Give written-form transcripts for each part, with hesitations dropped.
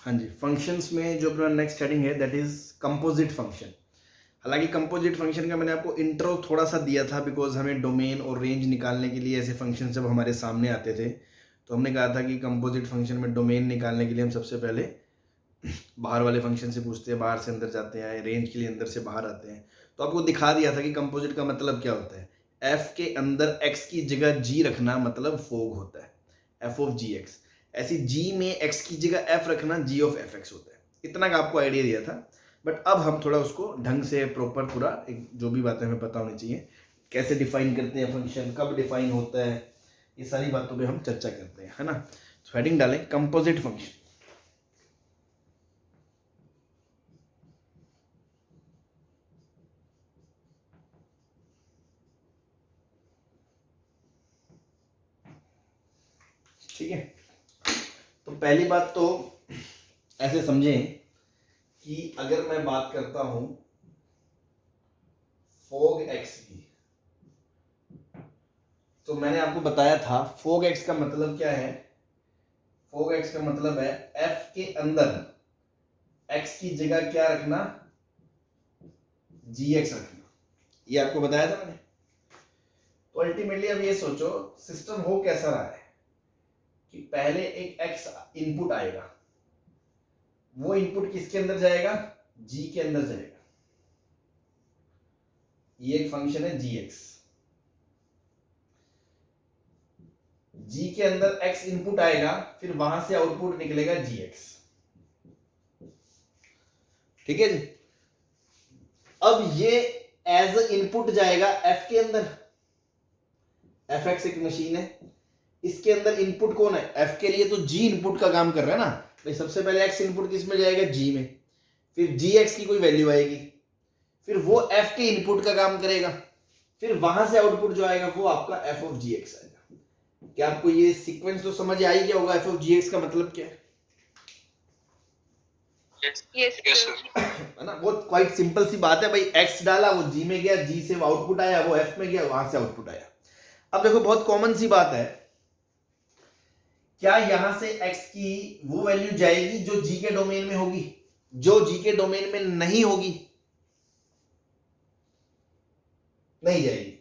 हाँ जी, फंक्शंस में जो अपना नेक्स्ट हेडिंग है दैट इज कंपोजिट फंक्शन। हालांकि कंपोजिट फंक्शन का मैंने आपको इंट्रो थोड़ा सा दिया था बिकॉज हमें डोमेन और रेंज निकालने के लिए ऐसे फंक्शन जब हमारे सामने आते थे तो हमने कहा था कि कंपोजिट फंक्शन में डोमेन निकालने के लिए हम सबसे पहले बाहर वाले फंक्शन से पूछते हैं, बाहर से अंदर जाते हैं, रेंज के लिए अंदर से बाहर आते हैं। तो आपको दिखा दिया था कि कंपोजिट का मतलब क्या होता है। एफ के अंदर एक्स की जगह जी रखना मतलब फोग होता है, एफ ऑफ जी एक्स। ऐसी जी में एक्स की जगह एफ रखना जी ऑफ एफ एक्स होता है। इतना का आपको आइडिया दिया था, बट अब हम थोड़ा उसको ढंग से प्रॉपर पूरा जो भी बातें हमें पता होनी चाहिए, कैसे डिफाइन करते हैं फंक्शन, कब डिफाइन होता है, ये सारी बातों पे हम चर्चा करते हैं, है ना। तो हेडिंग डालें कंपोजिट फंक्शन। ठीक है, तो पहली बात तो ऐसे समझें कि अगर मैं बात करता हूं फोग एक्स की, तो मैंने आपको बताया था फोग एक्स का मतलब क्या है। फोग एक्स का मतलब है एफ के अंदर एक्स की जगह क्या रखना, जी एक्स रखना। ये आपको बताया था मैंने। तो अल्टीमेटली अब ये सोचो सिस्टम हो कैसा रहा है कि पहले एक एक्स इनपुट आएगा, वो इनपुट किसके अंदर जाएगा, जी के अंदर जाएगा। ये एक फंक्शन है जी एक्स, जी के अंदर एक्स इनपुट आएगा, फिर वहां से आउटपुट निकलेगा जी एक्स। ठीक है जी। अब ये एज इनपुट जाएगा एफ के अंदर, एफ एक्स एक मशीन है, इसके अंदर इनपुट कौन है, एफ के लिए तो जी इनपुट का काम कर रहा है ना भाई। सबसे पहले एक्स इनपुट किस में जाएगा, जी में, फिर जी एक्स की कोई वैल्यू आएगी, फिर वो एफ के इनपुट का काम करेगा, फिर वहां से आउटपुट जो आएगा वो आपका एफ ऑफ जी एक्स आएगा। क्या आपको ये सीक्वेंस तो समझ आई क्या होगा, एफ ऑफ जी एक्स का मतलब क्या है। Yes sir. है ना, बहुत क्वाइट सिंपल सी बात है भाई। एक्स डाला वो जी में गया, जी से आउटपुट आया, वो एफ में गया, वहां से आउटपुट आया। अब देखो बहुत कॉमन सी बात है, क्या यहां से एक्स की वो वैल्यू जाएगी जो जी के डोमेन में होगी, जो जी के डोमेन में नहीं होगी नहीं जाएगी।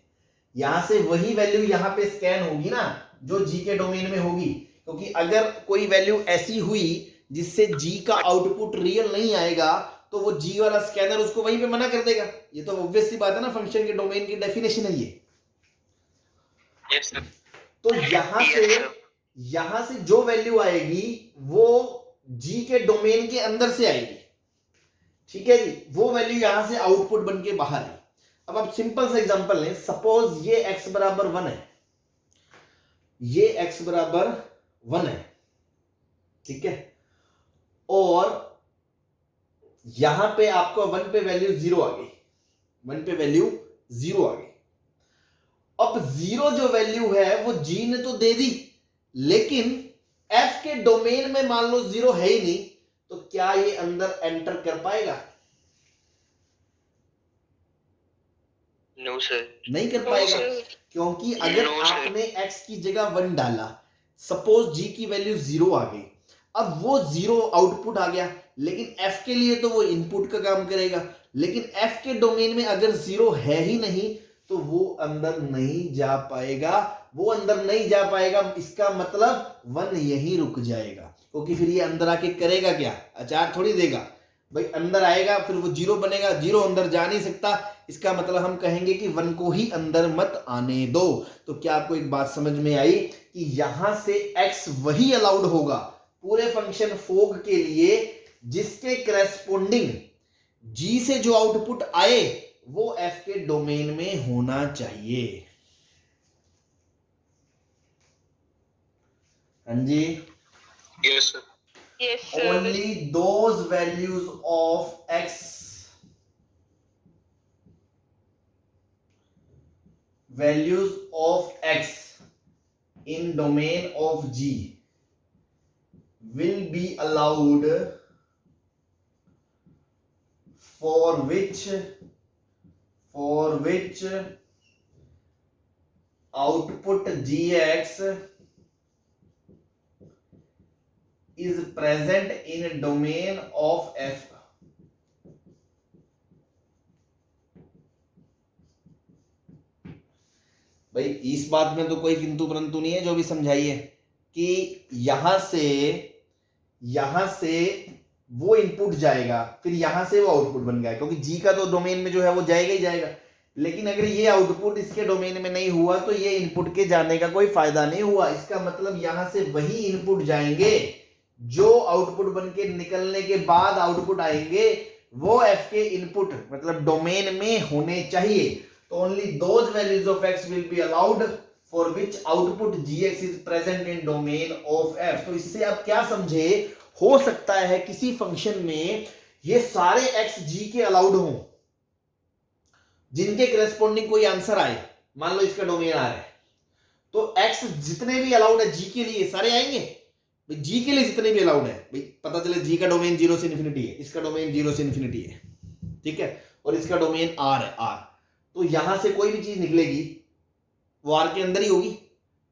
यहां से वही वैल्यू यहां पे स्कैन होगी ना जो जी के डोमेन में होगी, क्योंकि अगर कोई वैल्यू ऐसी हुई जिससे जी का आउटपुट रियल नहीं आएगा तो वो जी वाला स्कैनर उसको वहीं पे मना कर देगा। ये तो ऑब्वियस सी बात है ना, फंक्शन के डोमेन की डेफिनेशन है ये। Yes sir. तो यहां से जो वैल्यू आएगी वो जी के डोमेन के अंदर से आएगी। ठीक है जी, वो वैल्यू यहां से आउटपुट बन के बाहर है। अब आप सिंपल सा एग्जांपल लें, सपोज ये x बराबर 1 है, ये x बराबर 1 है, ठीक है, और यहां पे आपको 1 पे वैल्यू 0 आ गई, 1 पे वैल्यू 0 आ गई। अब 0 जो वैल्यू है वो जी ने तो दे दी, लेकिन f के डोमेन में मान लो 0 है ही नहीं, तो क्या ये अंदर एंटर कर पाएगा, नो सर। नहीं कर पाएगा। क्योंकि अगर आपने x की जगह 1 डाला, सपोज g की वैल्यू 0 आ गई, अब वो 0 आउटपुट आ गया, लेकिन f के लिए तो वो इनपुट का काम करेगा, लेकिन f के डोमेन में अगर 0 है ही नहीं तो वो अंदर नहीं जा पाएगा, वो अंदर नहीं जा पाएगा, इसका मतलब 1 यहीं रुक जाएगा। क्योंकि फिर ये अंदर आके करेगा क्या, अचार थोड़ी देगा भाई, अंदर आएगा फिर वो 0 बनेगा, 0 अंदर जा नहीं सकता, इसका मतलब हम कहेंगे कि 1 को ही अंदर मत आने दो। तो क्या आपको एक बात समझ में आई कि यहां से x वही अलाउड होगा पूरे फंक्शन फोग के लिए जिसके करेस्पोंडिंग g से जो आउटपुट आए वो f के डोमेन में होना चाहिए। हाँ जी, yes sir. Yes sir. only those values of x, values of x in domain of G will be allowed for which output gx is present in domain of f. भाई इस बात में तो कोई किंतु परंतु नहीं है, जो भी समझाइए कि यहां से वो इनपुट जाएगा, फिर यहां से वो आउटपुट बन गया, क्योंकि जी का तो डोमेन में जो है वो जाएगा ही जाएगा। लेकिन अगर ये आउटपुट इसके डोमेन में नहीं हुआ तो ये इनपुट के जाने का कोई फायदा नहीं हुआ। इसका मतलब यहां से वही इनपुट जाएंगे जो आउटपुट बन के निकलने के बाद आउटपुट आएंगे, वो एफ के इनपुट मतलब डोमेन में होने चाहिए। तो only those values of x will be allowed for which output gx is present in domain of f। तो इससे आप क्या समझे, हो सकता है किसी फंक्शन में ये सारे x g के अलाउड हों, जिनके करेस्पॉन्डिंग कोई आंसर आए। मान लो इसका डोमेन आ रहा है, तो x जितने भी अलाउड है g के लिए सारे आएंगे। g के लिए जितने भी अलाउड है, भाई पता चले g का डोमेन 0 से इन्फिनिटी है, इसका डोमेन 0 से इन्फिनिटी है, ठीक है, और इसका डोमेन r है r, तो यहां से कोई भी चीज निकलेगी वो r के अंदर ही होगी,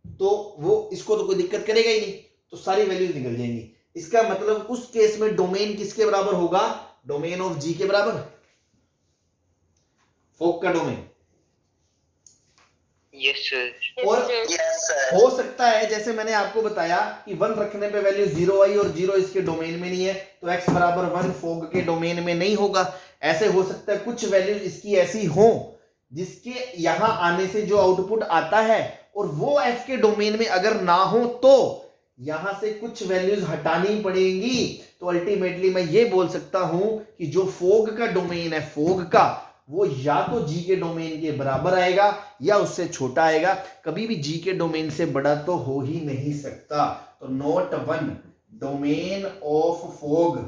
तो वो इसको तो कोई दिक्कत करेगा ही नहीं, तो सारी वैल्यूज निकल जाएंगी। इसका मतलब उस केस में डोमेन किसके बराबर होगा, डोमेन ऑफ g के बराबर, फोक का डोमेन। Yes sir. और हो सकता है जैसे मैंने आपको बताया कि 1 रखने पे वैल्यू 0 आई और 0 इसके डोमेन में नहीं है, तो x बराबर 1 फोक के डोमेन में नहीं होगा। ऐसे हो सकता है कुछ वैल्यूज इसकी ऐसी हो जिसके यहां आने से जो आउटपुट आता है और वो f के डोमेन में अगर ना हो तो यहां से कुछ वैल्यूज हटानी पड़ेंगी। तो अल्टीमेटली मैं ये बोल सकता हूं कि जो फोग का डोमेन है, फोग का, वो या तो g के डोमेन के बराबर आएगा या उससे छोटा आएगा, कभी भी g के डोमेन से बड़ा तो हो ही नहीं सकता। तो note 1, domain of fog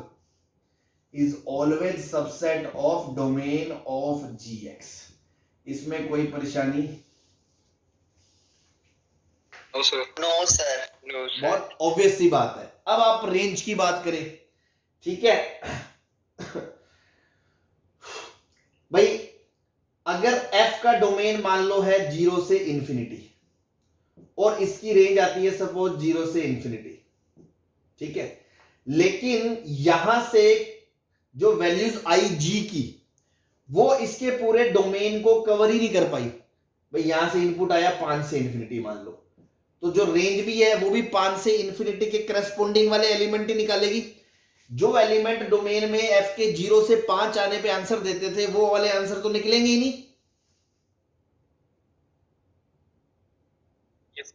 is always subset of domain of gx। इसमें कोई परेशानी? No sir. No sir. No sir. बहुत ऑब्वियस सी बात है। अब आप रेंज की बात करें, ठीक है भाई, अगर f का डोमेन मान लो है 0 से इंफिनिटी और इसकी रेंज आती है सपोज 0 से इंफिनिटी, ठीक है, लेकिन यहां से जो वैल्यूज आई g की वो इसके पूरे डोमेन को कवर ही नहीं कर पाई। भाई यहां से इनपुट आया 5 से इंफिनिटी मान लो, तो जो रेंज भी है वो भी 5 से इंफिनिटी के करस्पॉन्डिंग वाले एलिमेंट ही निकालेगी। जो एलिमेंट डोमेन में f के 0 से 5 आने पे आंसर देते थे वो वाले आंसर तो निकलेंगे ही नहीं। Yes.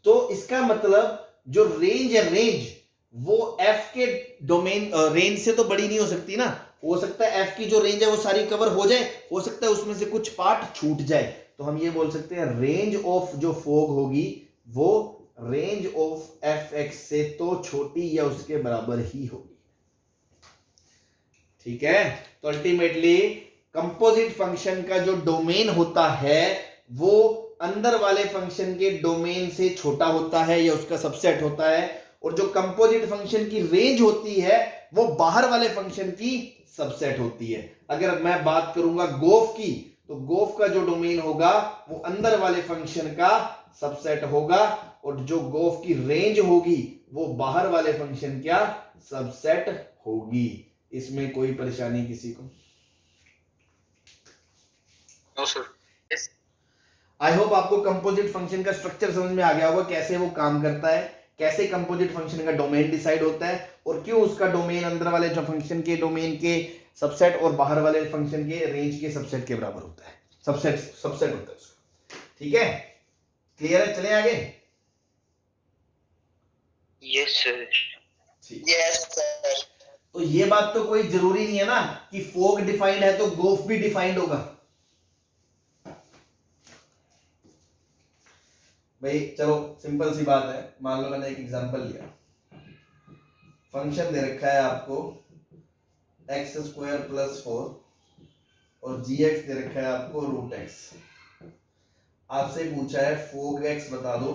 तो इसका मतलब जो रेंज है, रेंज वो f के डोमेन रेंज से तो बड़ी नहीं हो सकती ना। हो सकता है f की जो रेंज है वो सारी कवर हो जाए, हो सकता है उसमें से कुछ पार्ट छूट जाए। तो हम ये बोल सकते हैं रेंज ऑफ जो फोग होगी वो रेंज ऑफ fx से तो छोटी या उसके बराबर ही होगी, ठीक है। तो अल्टीमेटली कंपोजिट फंक्शन का जो डोमेन होता है वो अंदर वाले फंक्शन के डोमेन से छोटा होता है या उसका सबसेट होता है, और जो कंपोजिट फंक्शन की रेंज होती है वो बाहर वाले फंक्शन की सबसेट होती है। अगर मैं बात करूंगा गोफ की, तो गोफ का जो डोमेन होगा वो अंदर वाले फंक्शन का सबसेट होगा, और जो गोफ की रेंज होगी वो बाहर वाले फंक्शन का सबसेट होगी। इसमें कोई परेशानी किसी को? No sir. Yes. I hope आपको कंपोजिट फंक्शन का स्ट्रक्चर समझ में आ गया होगा, कैसे वो काम करता है, कैसे कंपोजिट फंक्शन का डोमेन डिसाइड होता है, और क्यों उसका डोमेन अंदर वाले जो फंक्शन के डोमेन के सबसेट और बाहर वाले फंक्शन के रेंज के सबसेट के बराबर होता है, सबसेट होता है उसका, ठीक है। क्लियर है? चले आगे। Yes sir. Yes sir. तो ये बात तो कोई जरूरी नहीं है ना कि फोग डिफाइंड है तो गोफ भी डिफाइंड होगा। भाई चलो सिंपल सी बात है, मान लो मैंने एक एग्जांपल लिया, फंक्शन दे रखा है आपको x² + 4 और gx दे रखा है आपको √x। आपसे पूछा है फोग x बता दो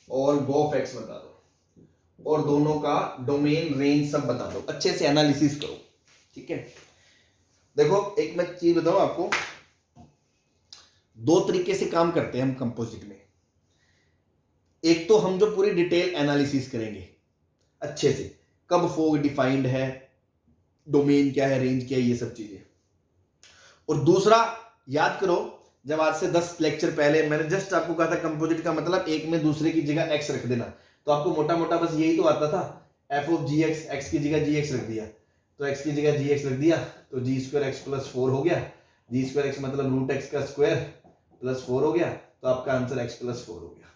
और गोफ x बता दो, और दोनों का डोमेन रेंज सब बता दो, अच्छे से एनालिसिस करो, ठीक है। देखो एक मैं चीज बताऊं आपको, दो तरीके से काम करते हैं हम कंपोजिट में। एक तो हम जो पूरी डिटेल एनालिसिस करेंगे, अच्छे से, कब फोक डिफाइंड है, डोमेन क्या है, रेंज क्या है, ये सब चीजें। और दूसरा याद करो, जब आज से 10 लेक्चर पहले मैंने जस्ट आपको कहा था कंपोजिट का मतलब एक में दूसरे की जगह एक्स रख देना, तो आपको मोटा मोटा बस यही तो आता था, F of G X, X की जगह जी एक्स रख दिया, तो एक्स की जगह जी एक्स रख दिया, तो जी स्क्वायर एक्स प्लस 4 हो गया, जी स्क्वायर एक्स मतलब रूट एक्स का स्क्वायर प्लस 4 हो गया, तो आपका आंसर एक्स प्लस 4 हो गया।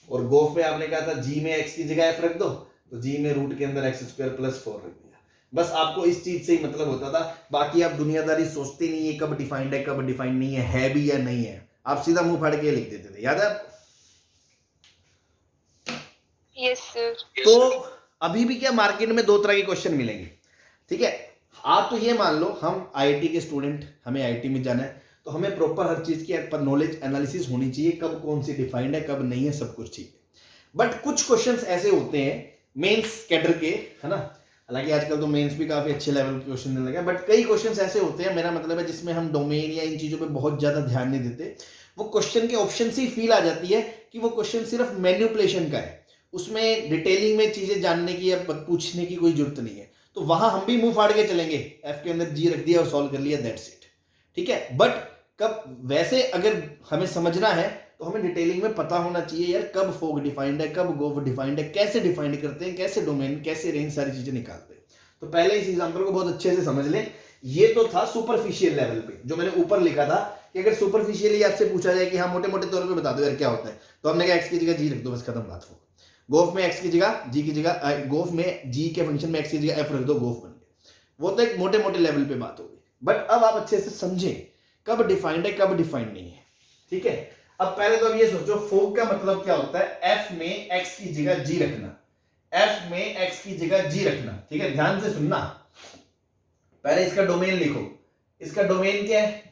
और गोफ में आपने कहा था जी में एक्स की जगह एफ रख दो, तो जी में रूट के अंदर एक्स स्क्वायर प्लस 4 रख दिया। बस आपको इस चीज से ही मतलब होता था, बाकी आप दुनियादारी सोचते नहीं है कब डिफाइंड है कब डिफाइंड नहीं है भी या नहीं है, आप सीधा मुंह फाड़ के लिख देते थे, याद है? Yes sir. तो अभी भी क्या मार्केट में 2 तरह के क्वेश्चन मिलेंगे, ठीक है? आप तो ये मान लो हम आईआईटी के स्टूडेंट, हमें आईआईटी में जाना है, तो हमें प्रॉपर हर चीज की नॉलेज एनालिसिस होनी चाहिए, कब कौन सी डिफाइंड है कब नहीं है, सब कुछ ठीक है। बट कुछ क्वेश्चंस ऐसे होते हैं मेंस कैडर के, है ना, हालांकि आजकल तो मेंस भी काफी अच्छे लेवल के क्वेश्चन देने लगे, बट कई क्वेश्चंस ऐसे होते हैं, मेरा मतलब है जिसमें हम डोमेन या इन चीजों पे बहुत ज्यादा ध्यान नहीं देते, वो क्वेश्चन के ऑप्शन से ही फील आ जाती है कि वो क्वेश्चन सिर्फ मैन्युपुलेशन का है, उसमें डिटेलिंग में चीजें जानने की या पूछने की कोई जरूरत नहीं है, तो वहां हम भी मुंह फाड़ के चलेंगे, एफ के अंदर जी रख दिया और सॉल्व कर लिया, दैट्स इट, ठीक है? बट कब वैसे अगर हमें समझना है तो हमें डिटेलिंग में पता होना चाहिए यार, कब फोक डिफाइंड है, कब गोफ डिफाइंड है, कैसे डिफाइंड करते हैं, कैसे डोमेन, कैसे रेंज, सारी चीजें निकालते हैं। तो पहले इस एग्जांपल को बहुत अच्छे से समझ लें। ये तो था सुपरफिशियल लेवल पे, जो मैंने ऊपर लिखा था कि अगर सुपरफिशियली आपसे पूछा जाए कि हाँ मोटे मोटे तौर पे बता दो यार क्या होता है, तो हमने कहा एक्स की जगह जी रख दो, बस खत्म बात। फोक गोफ में एक्स की जगह जी की जगह, गोफ में जी के फंक्शन में एक्स की जगह एफ रख दो, गोफ बन गया। वो तो एक मोटे मोटे लेवल पे बात होगी, बट अब आप अच्छे से समझें कब डिफाइंड है कब डिफाइंड नहीं है, ठीक है? अब पहले तो अब ये सोचो फोक का मतलब क्या होता है, एफ में एक्स की जगह जी रखना, एफ में एक्स की जगह जी रखना, ठीक है? ध्यान से सुनना, पहले इसका डोमेन लिखो, इसका डोमेन क्या है,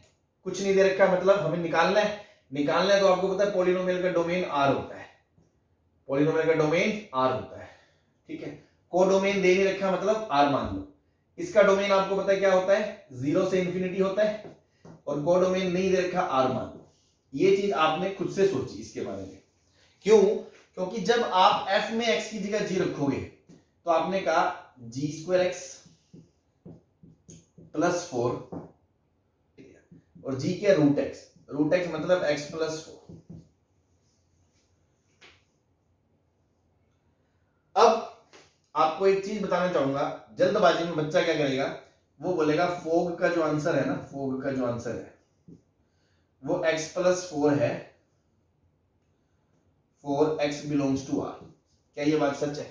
कुछ नहीं दे रखा, मतलब हमें निकालना है तो आपको पता है पॉलिनोमियल का डोमेन आर होता है, पॉलिनोमियल का डोमेन आर होता है, ठीक है? को डोमेन दे नहीं रखा मतलब आर मान लो, इसका डोमेन आपको पता है क्या होता है, 0 से इंफिनिटी होता है, और को डोमेन नहीं दे रखा आर मान लो। ये चीज आपने खुद से सोची इसके बारे में, क्यों? क्योंकि जब आप f में x की जगह g रखोगे तो आपने कहा जी स्क्वायर एक्स प्लस 4 और g क्या, रूट एक्स मतलब x प्लस 4। अब आपको एक चीज बताना चाहूंगा, जल्दबाजी में बच्चा क्या करेगा, वो बोलेगा फोग का जो आंसर है ना, फोग का जो आंसर है वो x प्लस 4 है, 4x बिलोंग्स टू r। क्या ये बात सच है?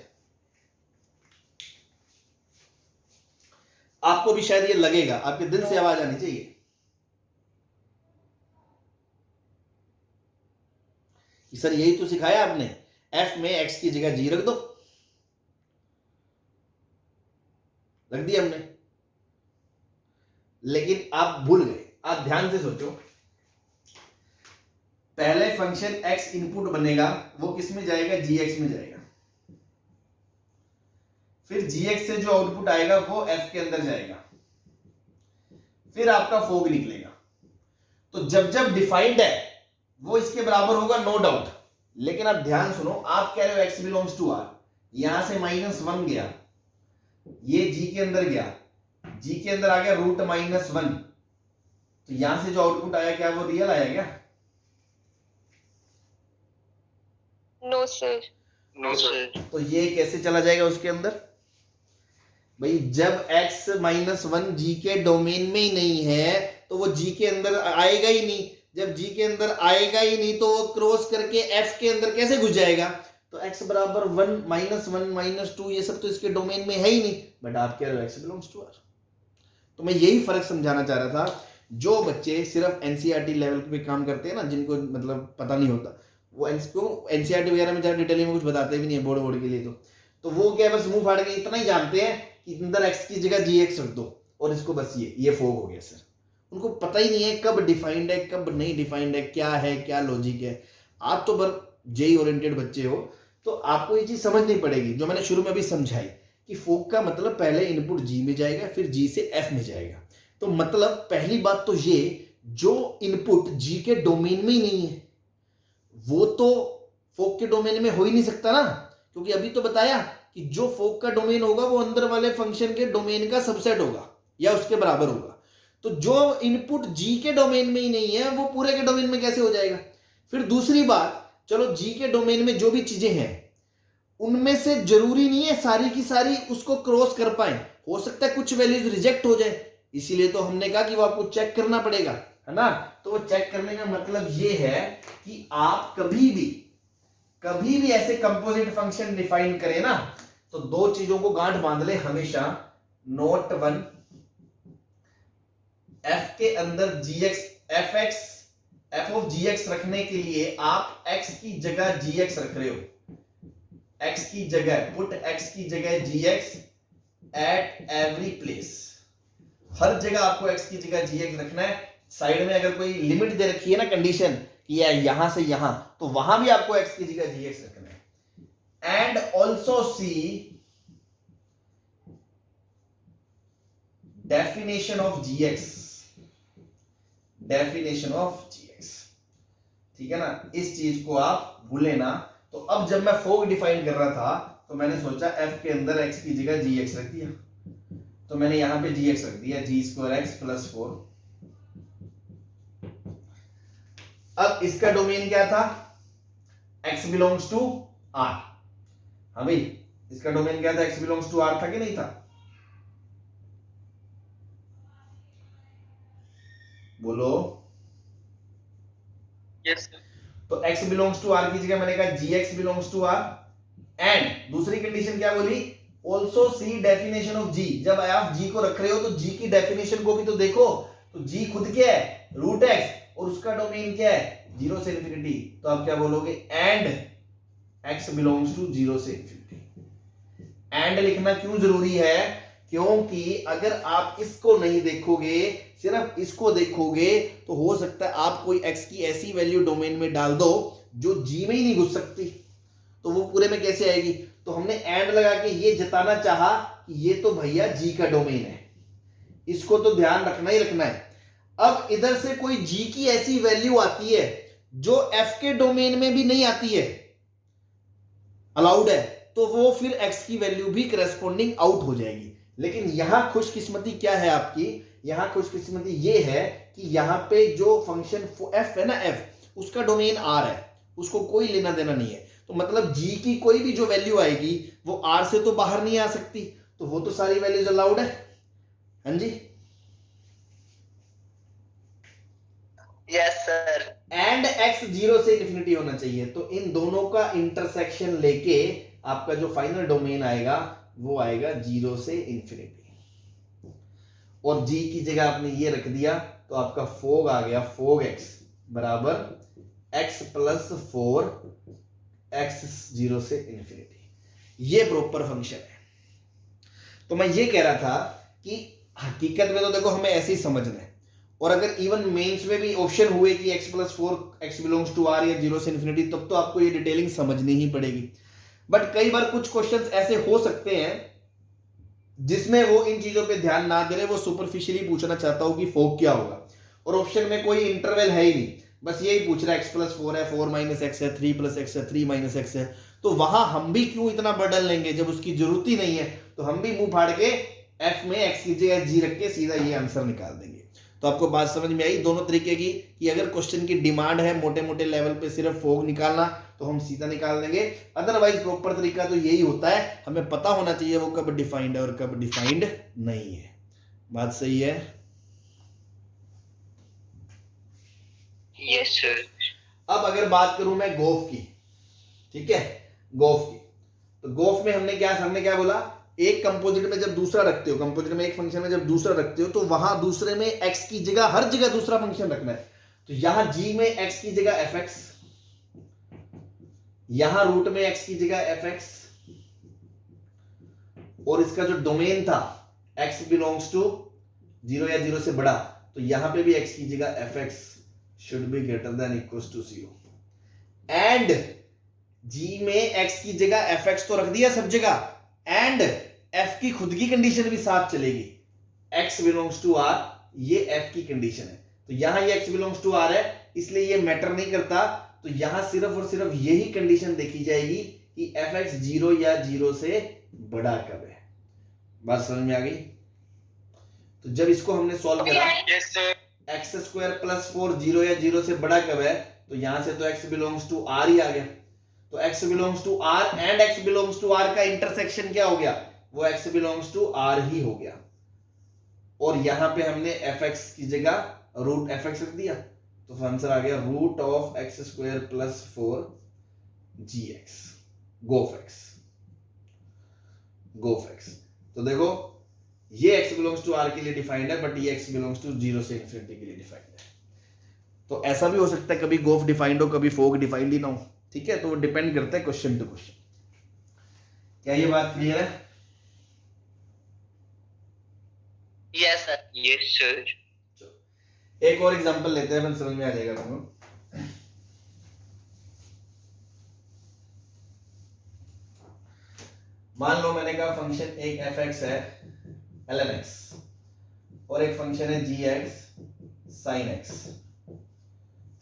आपको भी शायद ये लगेगा, आपके दिल से आवाज आनी चाहिए कि सर यही तो सिखाया आपने, f में x की जगह g रख दो, रख दिया हमने, लेकिन आप भूल गए। आप ध्यान से सोचो, पहले फंक्शन x इनपुट बनेगा, वो किस में जाएगा, gx में जाएगा, फिर gx से जो आउटपुट आएगा वो f के अंदर जाएगा, फिर आपका फोग निकलेगा। तो जब जब डिफाइंड है वो इसके बराबर होगा, नो डाउट, लेकिन आप ध्यान सुनो, आप कह रहे हो x बिलोंग्स टू r, यहां से -1 गया, ये g के अंदर गया, g के अंदर आ गया रूट -1, तो यहां से जो आउटपुट आया क्या वो रियल आया क्या? No sir. No sir. तो ये कैसे चला जाएगा उसके अंदर? भाई जब x -1 g के डोमेन में ही नहीं है तो वो g के अंदर आएगा ही नहीं, जब g के अंदर आएगा ही नहीं तो वो क्रॉस करके f के अंदर कैसे घुस जाएगा? तो x बराबर 1 -1 -2 ये सब तो इसके डोमेन में है ही नहीं, बट आप कह रहे हो x बिलोंग्स टू r। तो मैं यही फर्क समझाना चाह रहा था, जो बच्चे सिर्फ एनसीईआरटी लेवल पे काम करते हैं ना, जिनको मतलब पता नहीं होता, वो एनसीईआरटी वगैरह में ज़्यादा डिटेलिंग में कुछ बताते भी नहीं है बोर्ड के लिए, तो वो क्या बस मुंह फाड़ के इतना ही जानते हैं कि अंदर x की जगह gx रख दो और इसको बस ये फोग हो गया सर। उनको पता ही नहीं है कब डिफाइंड है कब नहीं डिफाइंड है, क्या लॉजिक है। आप तो बर जेई ओरिएंटेड बच्चे हो, तो आपको ये चीज समझनी पड़ेगी जो मैंने शुरू में भी समझाई कि फोक का मतलब पहले इनपुट जी में जाएगा, फिर जी से एफ में जाएगा। तो मतलब पहली बात तो ये, जो इनपुट जी के डोमेन में ही नहीं है वो तो फोक के डोमेन में हो ही नहीं सकता ना, क्योंकि अभी तो बताया कि जो फोक का डोमेन होगा वो अंदर वाले फंक्शन के डोमेन का सबसेट होगा या उसके बराबर होगा। तो जो इनपुट जी के डोमेन में ही नहीं है वो पूरे के डोमेन में कैसे हो जाएगा। फिर दूसरी बात, चलो जी के डोमेन में जो भी चीजें हैं उनमें से जरूरी नहीं है सारी की सारी उसको क्रॉस कर पाए, हो सकता है कुछ वैल्यूज रिजेक्ट हो जाए, इसीलिए तो हमने कहा कि वो आपको चेक करना पड़ेगा, है ना। तो वो चेक करने का मतलब ये है कि आप कभी भी ऐसे कंपोजिट फंक्शन डिफाइन करें ना, तो दो चीजों को गांठ बांध ले हमेशा। नोट 1, एफ के अंदर एफ ऑफ जी एक्स रखने के लिए आप एक्स की जगह जी एक्स रख रहे हो, एक्स की जगह पुट एक्स की जगह जी एक्स एट एवरी प्लेस। हर जगह आपको एक्स की जगह जी एक्स रखना है। साइड में अगर कोई लिमिट दे रखी है ना, कंडीशन कि यहां से यहां, तो वहां भी आपको एक्स की जगह जी एक्स रखना है। And also see definition of G X, definition of G X, ठीक है ना। इस चीज को आप भूले ना। तो अब जब मैं फोक डिफाइन कर रहा था तो मैंने सोचा एफ के अंदर एक्स की जगह जी एक्स रख दिया, तो मैंने यहां पे जी एक्स रख दिया, जी स्क्वायर एक्स प्लस 4। अब इसका डोमेन क्या था, x बिलोंग्स टू r। हाँ भाई, इसका डोमेन क्या था, x बिलोंग्स टू r था कि नहीं था, बोलो। Yes sir. तो x बिलोंग्स टू r की जगह मैंने कहा gx belongs to r। And दूसरी कंडीशन क्या बोली, also see definition of g। जब आप g को रख रहे हो तो g की डेफिनेशन को भी तो देखो। तो g खुद क्या है, रूट x, और उसका डोमेन क्या है, 0 से इंफिनिटी। तो आप क्या बोलोगे, एंड x बिलोंग्स टू 0 से इंफिनिटी। एंड लिखना क्यों जरूरी है, क्योंकि अगर आप इसको नहीं देखोगे, सिर्फ इसको देखोगे, तो हो सकता है आप कोई x की ऐसी वैल्यू डोमेन में डाल दो जो g में ही नहीं घुस सकती, तो वो पूरे में कैसे आएगी। तो हमने एंड लगा के ये जताना चाहा कि ये तो भैया g का डोमेन है, इसको तो ध्यान रखना ही रखना है। अब इधर से कोई g की ऐसी वैल्यू आती है जो f के डोमेन में भी नहीं आती है, अलाउड है, तो वो फिर x की वैल्यू भी करस्पॉन्डिंग आउट हो जाएगी। लेकिन यहां खुशकिस्मती क्या है आपकी, यहां खुशकिस्मती ये है कि यहां पे जो फंक्शन f है ना, f उसका डोमेन r है, उसको कोई लेना देना नहीं है। तो मतलब g की कोई भी जो वैल्यू आएगी वो r से तो बाहर नहीं आ सकती, तो वो तो सारी वैल्यूज अलाउड है। हाँ जी, यस सर। एंड x 0 से इंफिनिटी होना चाहिए। तो इन दोनों का इंटरसेक्शन लेके आपका जो फाइनल डोमेन आएगा वो आएगा 0 से इंफिनिटी। और g की जगह आपने ये रख दिया तो आपका फोग आ गया, फोग x बराबर x प्लस 4 x 0 से इंफिनिटी। ये प्रॉपर फंक्शन है। तो मैं ये कह रहा था कि हकीकत में तो देखो हमें ऐसे ही समझना है, और अगर इवन मेंस में भी ऑप्शन हुए कि x plus 4 x belongs to r या 0 से इंफिनिटी, तब तो आपको ये डिटेलिंग समझनी ही पड़ेगी। बट कई बार कुछ क्वेश्चंस ऐसे हो सकते हैं जिसमें वो इन चीजों पे ध्यान ना दे रहे, वो सुपरफिशियली पूछना चाहता हो कि फोक क्या होगा, और ऑप्शन में कोई इंटरवल है ही नहीं, बस यही पूछ रहा है x प्लस 4 है, 4 माइनस एक्स है, 3 प्लस एक्स है, 3 माइनस एक्स है। तो वहां हम भी क्यों इतना बर्डन लेंगे जब उसकी जरूरत ही नहीं है। तो हम भी मुंह फाड़ के f में x की जगह g रख के सीधा ये आंसर निकाल देंगे। तो आपको बात समझ में आई दोनों तरीके की, कि अगर क्वेश्चन की डिमांड है मोटे मोटे लेवल पे सिर्फ फोग निकालना तो हम सीधा निकाल देंगे, अदरवाइज प्रॉपर तरीका तो यही होता है, हमें पता होना चाहिए वो कब डिफाइंड है और कब डिफाइंड नहीं है। बात सही है। Yes sir. अब अगर बात करूं मैं गोफ की, ठीक है, गोफ की, तो गोफ में हमने क्या बोला, एक कंपोजिट में जब दूसरा रखते हो, कंपोजिट में एक फंक्शन में जब दूसरा रखते हो, तो वहां दूसरे में x की जगह हर जगह दूसरा फंक्शन रखना है। तो यहां g में x की जगह fx, यहां रूट में x की जगह fx, और इसका जो डोमेन था x बिलोंग्स टू 0 या 0 से बड़ा, तो यहां पे भी x की जगह fx should be greater than equals to 0। And g में x की जगह fx तो रख दिया सब जगह, एंड f की खुद की कंडीशन भी साथ चलेगी, x बिलोंग्स टू r, ये f की कंडीशन है। तो यहां ये x बिलोंग्स टू r है, इसलिए ये मैटर नहीं करता। तो यहां सिर्फ और सिर्फ यही कंडीशन देखी जाएगी कि fx 0 या 0 से बड़ा कब है। बात समझ में आ गई। तो जब इसको हमने सॉल्व करा Yes, sir. X square plus 4 zero या जीरो से बड़ा कब है, तो यहां से तो x बिलोंग्स टू r ही आ गया। तो x belongs to r and x belongs to r का इंटरसेक्शन क्या हो गया, वो x बिलोंग्स टू r ही हो गया। और यहां पे हमने fx की जगह रूट fx रख दिया, तो आंसर आ गया root of x square plus 4 gx गोफ x। तो देखो ये x बिलोंग्स टू r के लिए डिफाइंड है, बट ये x बिलोंग्स टू 0 से इन्फिनिटी के लिए डिफाइंड है। तो ऐसा भी हो सकता है कभी गोफ डिफाइंड हो, कभी फोक डिफाइंड ही ना हो, ठीक है। तो वो डिपेंड करता है क्वेश्चन टू क्वेश्चन। क्या ये बात क्लियर है? Yes, sir. Yes, sir. एक और एग्जांपल लेते हैं, फिर समझ में आ जाएगा तुमको। मान लो मैंने कहा फंक्शन एक fx है ln x और एक फंक्शन है gx sin x,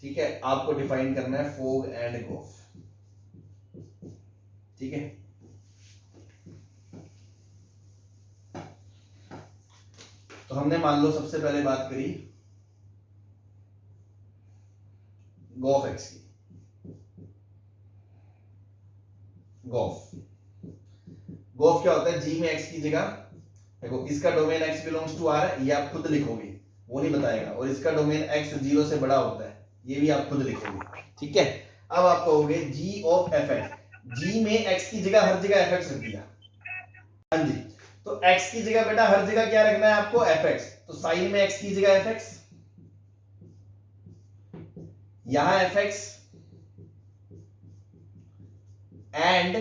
ठीक है। आपको डिफाइन करना है फोग एंड गोफ, ठीक है। तो हमने मान लो सबसे पहले बात करी गोफ x की। गोफ क्या होता है, g में x की जगह देखो, इसका domain x belongs to r है, ये आप खुद लिखोगे, वो नहीं बताएगा। और इसका डोमेन x 0 से बड़ा होता है, ये भी आप खुद लिखोगे, ठीक है। अब आप कहोगे g ऑफ fx, g में x की जगह हर जगह fx रख दिया, हाँ जी। तो x की जगह बेटा हर जगह क्या रखना है आपको, fx। तो साइन में x की जगह fx, यहां fx एंड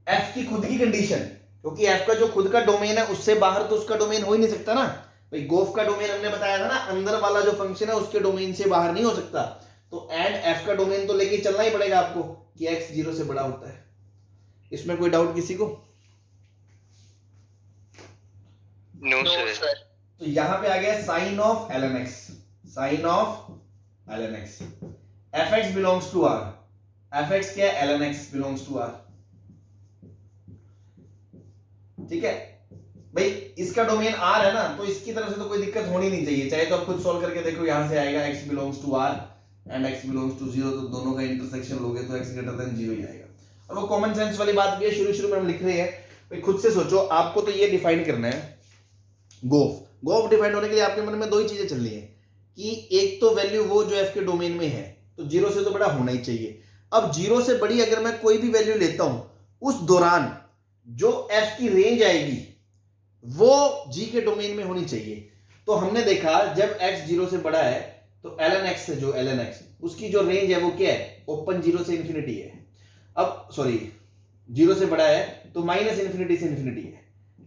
f की खुद की कंडीशन, क्योंकि f का जो खुद का डोमेन है उससे बाहर तो उसका डोमेन हो ही नहीं सकता ना भाई। गोफ का डोमेन हमने बताया था ना, अंदर वाला जो फंक्शन है उसके डोमेन से बाहर नहीं हो सकता। तो एंड f का डोमेन तो लेके चलना ही पड़ेगा आपको कि x 0 से बड़ा होता है। इसमें कोई डाउट किसी को? No, No, sir. sir. तो यहां पे आ गया sine of ln x, sine of ln x, fx belongs to r, fx क्या है, ln x belongs to r, ठीक है भाई। इसका डोमेन r है ना, तो इसकी तरफ से तो कोई दिक्कत होनी नहीं चाहिए। चाहे तो आप खुद सॉल्व करके देखो, यहां से आएगा x belongs to r and x belongs to 0, तो दोनों का इंटरसेक्शन लोगे तो x ग्रेटर देन 0 ही आएगा। और वो कॉमन सेंस वाली बात भी है, शुरू में हम लिख रहे हैं भाई, खुद से सोचो। आपको तो ये डिफाइन करना है गोफ डिफाइन होने के लिए आपके मन में दो ही चीजें चल रही है कि एक तो वैल्यू वो जो f के डोमेन में है, तो 0 से तो बड़ा होना ही चाहिए। अब 0 से बड़ी अगर मैं कोई भी वैल्यू लेता हूं, उस दौरान जो f की रेंज आएगी वो g के डोमेन में होनी चाहिए। तो हमने देखा जब x 0 से बड़ा है तो ln x से जो ln x उसकी जो रेंज है वो क्या है, ओपन 0 से इन्फिनिटी है। अब सॉरी 0 से बड़ा है तो माइनस इन्फिनिटी से इन्फिनिटी है,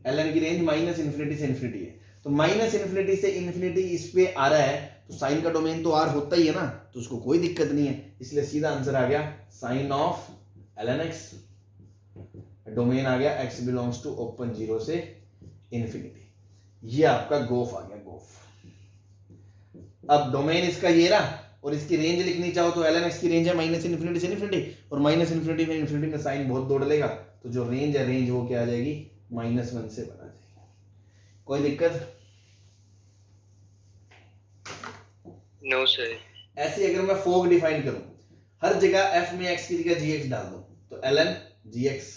ln की रेंज माइनस इन्फिनिटी से इन्फिनिटी है। तो माइनस इन्फिनिटी से इन्फिनिटी इस पे आ रहा है, तो साइन का डोमेन तो r होता ही है ना, तो उसको कोई दिक्कत नहीं है। इसलिए सीधा आंसर आ गया sine of ln x, domain आ गया x बिलोंग्स टू ओपन 0 से इन्फिनिटी। ये आपका गोफ आ गया, गोफ। अब डोमेन इसका ये रहा, और इसकी रेंज लिखनी चाहो तो ln x की रेंज है माइनस इन्फिनिटी से इन्फिनिटी, और माइनस इन्फिनिटी में इन्फिनिटी में साइन बहुत दौड़ लेगा, तो जो रेंज है रेंज वो क्या आ जाएगी, -1 से बना जाएगी। कोई दिक्कत? No, sir. ऐसे अगर मैं फोग डिफाइन करूं, हर जगह f में x की जगह gx डाल दो, तो ln gx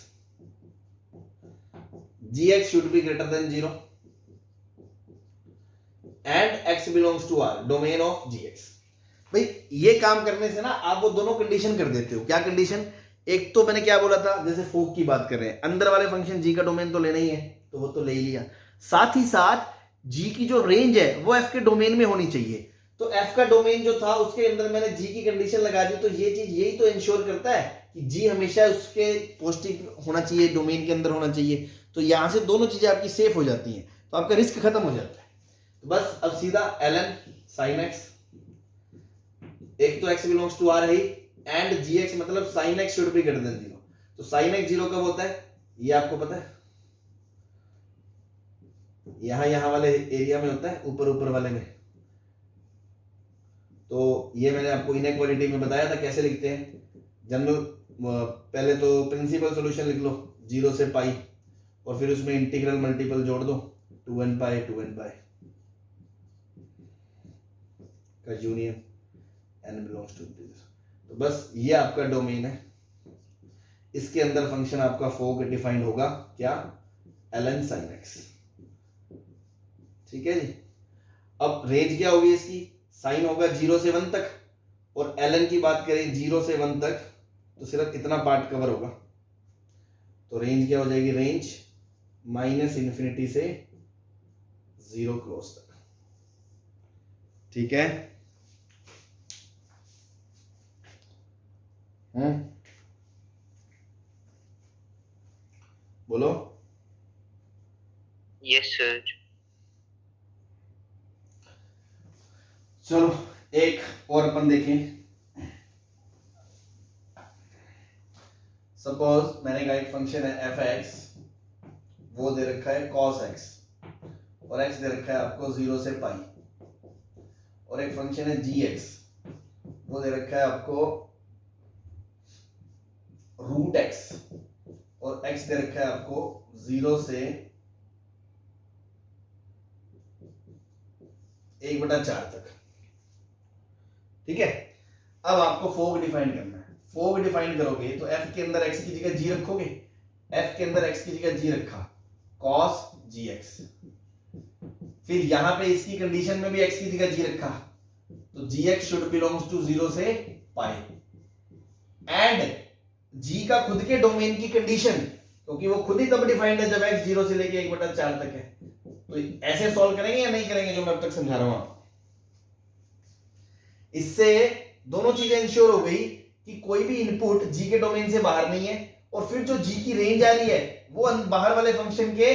should be greater than 0 and x belongs to r, domain of gx। भाई ये काम करने से ना आप वो दोनों कंडीशन कर देते हो। क्या कंडीशन? एक तो मैंने क्या बोला था, जैसे फोक की बात कर रहे हैं, अंदर वाले फंक्शन g का डोमेन तो लेना ही है, तो वो तो ले ही लिया। साथ ही साथ g की जो रेंज है वो f के डोमेन में होनी चाहिए। तो f का डोमेन जो था उसके अंदर मैंने g की कंडीशन लगा दी, तो ये चीज यही तो इंश्योर करता है कि g हमेशा उसके पॉजिटिव होना चाहिए, डोमेन के अंदर होना चाहिए। तो यहां से दोनों चीजें आपकी सेफ हो जाती हैं, तो आपका रिस्क खत्म हो जाता है। तो बस अब सीधा ln sin x, एक तो x बिलोंग्स टू r है एंड gx मतलब sin x should be greater than 0। तो sin x 0 कब होता है ये आपको पता है, यहां वाले एरिया में होता है, ऊपर वाले में। तो ये मैंने आपको इनइक्वालिटी में बताया था कैसे लिखते हैं। जनरल पहले तो प्रिंसिपल सॉल्यूशन लिख लो 0 से पाई, और फिर उसमें इंटीग्रल मल्टीपल जोड़ दो 2n पाई का union n belongs to integer. तो बस ये आपका डोमेन है, इसके अंदर फंक्शन आपका फोग डिफाइंड होगा क्या, ln sin x। ठीक है जी। अब रेंज क्या होगी इसकी, साइन होगा 0 से 1 तक, और ln की बात करें 0 से 1 तक तो सिर्फ इतना पार्ट कवर होगा। तो रेंज क्या हो जाएगी, रेंज -∞ से 0 क्लोज तक। ठीक है। बोलो। Yes, sir. चलो एक और अपन देखें। सपोज मैंने कहा एक फंक्शन है f(x), वो दे रखा है cos x, और x दे रखा है आपको 0 से पाई, और एक फंक्शन है gx, वो दे रखा है आपको √x, और x दे रखा है आपको 0 से 1/4 तक। ठीक है। अब आपको फोग डिफाइन करना है। फोग डिफाइन करोगे तो f के अंदर x की जगह g रखोगे, f के अंदर x की जगह g रखा cos gx, फिर यहां पे इसकी कंडीशन में भी x की जगह g रखा, तो gx शुड बिलोंग्स टू 0 से पाई, एंड g का खुद के डोमेन की कंडीशन, क्योंकि वो खुद ही तब डिफाइंड है जब x 0 से लेके 1/4 तक है। तो ऐसे सॉल्व करेंगे या नहीं करेंगे जो मैं अब तक समझा रहा हूं आपको। इससे दोनों चीजें इंश्योर हो गई कि कोई भी इनपुट g के डोमेन से बाहर नहीं है, और फिर जो g की रेंज आ रही है वो बाहर वाले फंक्शन के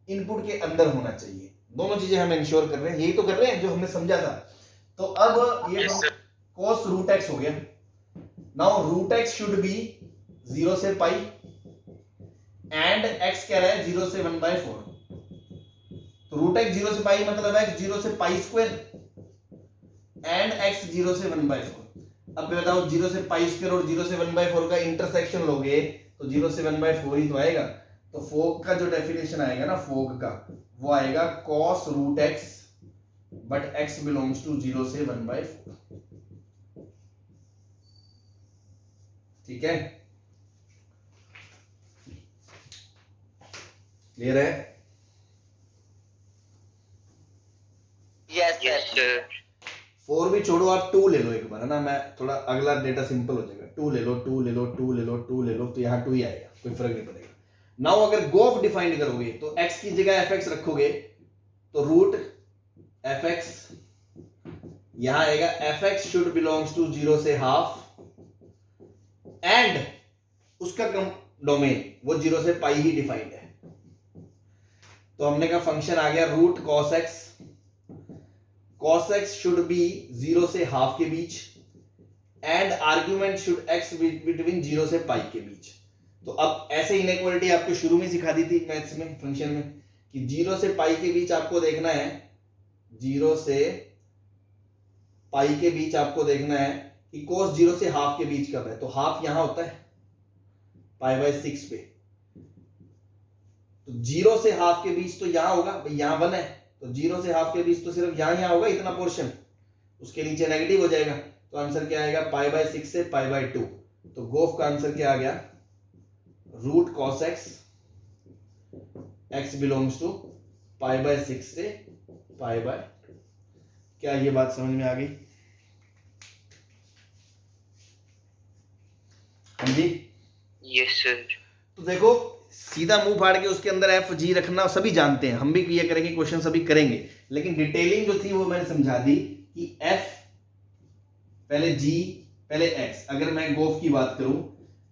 इनपुट के अंदर होना चाहिए। दोनों चीजें हम इंश्योर कर रहे हैं, यही तो कर रहे हैं जो हमने समझा था। तो अब ये cos √x हो गया। नाउ √x शुड बी 0 से पाई, एंड x कह रहा है 0 से 1/4। तो √x 0 से पाई मतलब x 0 से पाई स्क्वायर, एंड x 0 से 1/4। अब मैं बताऊं 0 से पाई स्क्वायर और 0 से 1/4 का इंटरसेक्शन लोगे तो 0 से 1/4 ही तो आएगा। तो फोग का जो डेफिनेशन आएगा ना फोग का, वो आएगा cos √x but x belongs to 0 से 1/4। ठीक है, क्लियर है? Yes, Yes, sir. sir. 4 भी छोड़ो, आप 2 ले लो एक बार, है ना। मैं थोड़ा अगला डेटा सिंपल हो जाएगा। 2 ले लो, 2 ले लो, 2 ले लो, 2 ले लो, तो यहाँ 2 ही आएगा, कोई फर्क नहीं पड़ेगा। नाउ अगर गोफ डिफाइन करोगे तो x की जगह fx रखोगे तो रूट fx, यहां आएगा fx शुड बिलोंग्स टू 0 से हाफ, एंड उसका डोमेन वो 0 से पाई ही डिफाइंड है। तो हमने कहा फंक्शन आ गया root cos x, cos x should be 0 से हाफ के बीच, and argument should x between 0 से पाई के बीच। तो अब ऐसे इनइक्वालिटी आपको शुरू में सिखा दी थी मैथ्स में फंक्शन में कि 0 से पाई के बीच आपको देखना है, 0 से पाई के बीच आपको देखना है कि cos 0 से हाफ के बीच कब है। तो हाफ यहां होता है π/6 पे, तो 0 से हाफ के बीच तो यहां होगा, यहां 1 है, तो 0 से हाफ के बीच तो सिर्फ यहां होगा इतना पोर्शन, उसके नीचे नेगेटिव हो जाएगा। तो आंसर क्या आएगा π/6 से π/2। तो गोफ का आंसर क्या आ गया, root cos x, x belongs to π/6 से π/2। क्या ये बात समझ में आ गई? हाँ जी। Yes, sir. तो देखो सीधा मुंह फाड़ के उसके अंदर एफ जी रखना सभी जानते हैं, हम भी ये करेंगे, क्वेश्चन सभी करेंगे, लेकिन डिटेलिंग जो थी वो मैंने समझा दी कि एफ पहले जी पहले एक्स। अगर मैं गोफ की बात करूं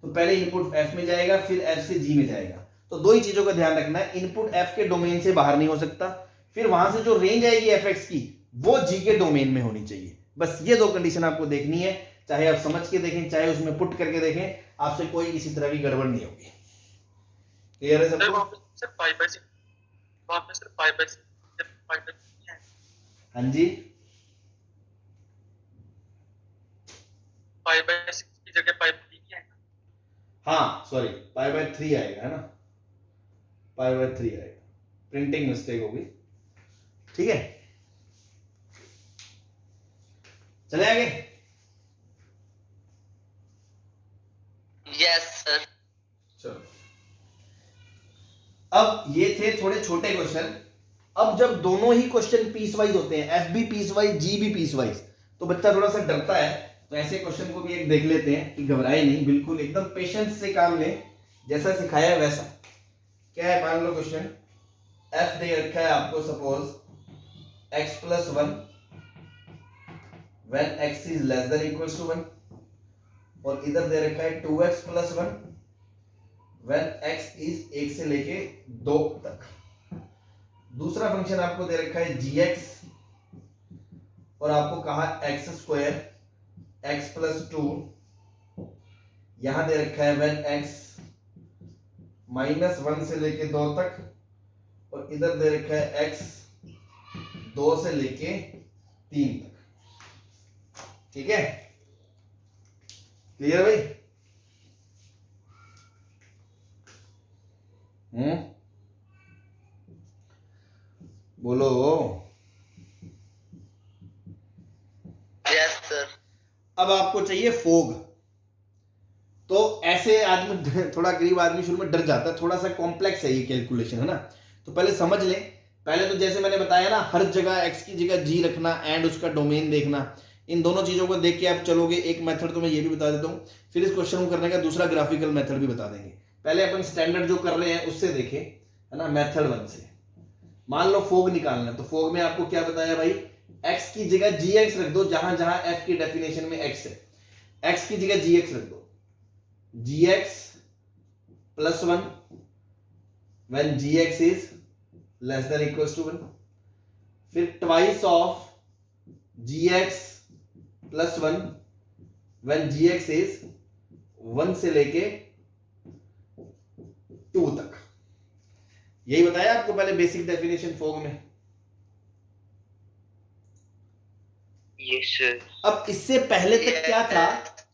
तो पहले इनपुट एफ में जाएगा, फिर एफ से जी में जाएगा। तो दो ही चीजों का ध्यान रखना है, इनपुट एफ के डोमेन से बाहर नहीं हो सकता, फिर वहां से जो रेंज आएगी एफ एक्स की वो जी के डोमेन में होनी चाहिए। बस ये दो कंडीशन आपको देखनी है, चाहे आप समझ के देखें चाहे उसमें पुट करके देखें, आपसे कोई किसी तरह की गड़बड़ नहीं होगी। क्लियर है सबको? हाँ जी, की जगह हाँ सॉरी π/3 आएगा, है ना। π/3 आएगा, प्रिंटिंग मिस्टेक होगी, ठीक है। चले आगे। Yes, sir. चलो, अब ये थे थोड़े छोटे क्वेश्चन। अब जब दोनों ही क्वेश्चन पीस वाइज होते हैं, एफ भी पीस वाइज, जी भी पीस वाइज, तो बच्चा थोड़ा सा डरता है। तो ऐसे क्वेश्चन को भी एक देख लेते हैं कि घबराए नहीं, बिल्कुल एकदम पेशेंस से काम लें, जैसा सिखाया है वैसा। क्या है, मान लो क्वेश्चन एफ दे रखा है आपको, suppose x plus 1 when x is less than equals to 1, और इधर दे रखा है 2x plus 1 when x is 1 से लेके 2 तक। दूसरा फंक्शन आपको दे रखा है gx, और आपको कहा एक्स स्क्वायर x प्लस 2, यहां दे रखा है व्हेन x माइनस 1 से लेके 2 तक, और इधर दे रखा है x 2 से लेके 3 तक। ठीक है, क्लियर भाई? बोलो। Yes, sir. अब आपको चाहिए फोग। तो ऐसे आदमी, थोड़ा गरीब आदमी शुरू में डर जाता है, थोड़ा सा कॉम्प्लेक्स है ये कैलकुलेशन, है ना। तो पहले समझ लें। पहले तो जैसे मैंने बताया ना, हर जगह x की जगह g रखना एंड उसका डोमेन देखना, इन दोनों चीजों को देख के आप चलोगे। एक मेथड तो मैं ये भी बता देता हूँ, फिर इस क्वेश्चन को करने का दूसरा ग्राफिकल मेथड भी बता देंगे। पहले अपन स्टैंडर्ड जो कर रहे हैं उससे देखें, है ना, मेथड 1 से। मान लो फोग निकालना, तो फोग में आपको क्या बताया भाई, x की जगह gx रख दो, जहां जहां f की डेफिनेशन में x है, x की जगह gx रख दो, gx plus 1 when gx is less than equals to 1, फिर twice of gx plus 1 when gx is 1 से लेके 2 तक। यही बताया आपको पहले बेसिक डेफिनेशन फोग में। Yes, sir. अब इससे पहले तक क्या था,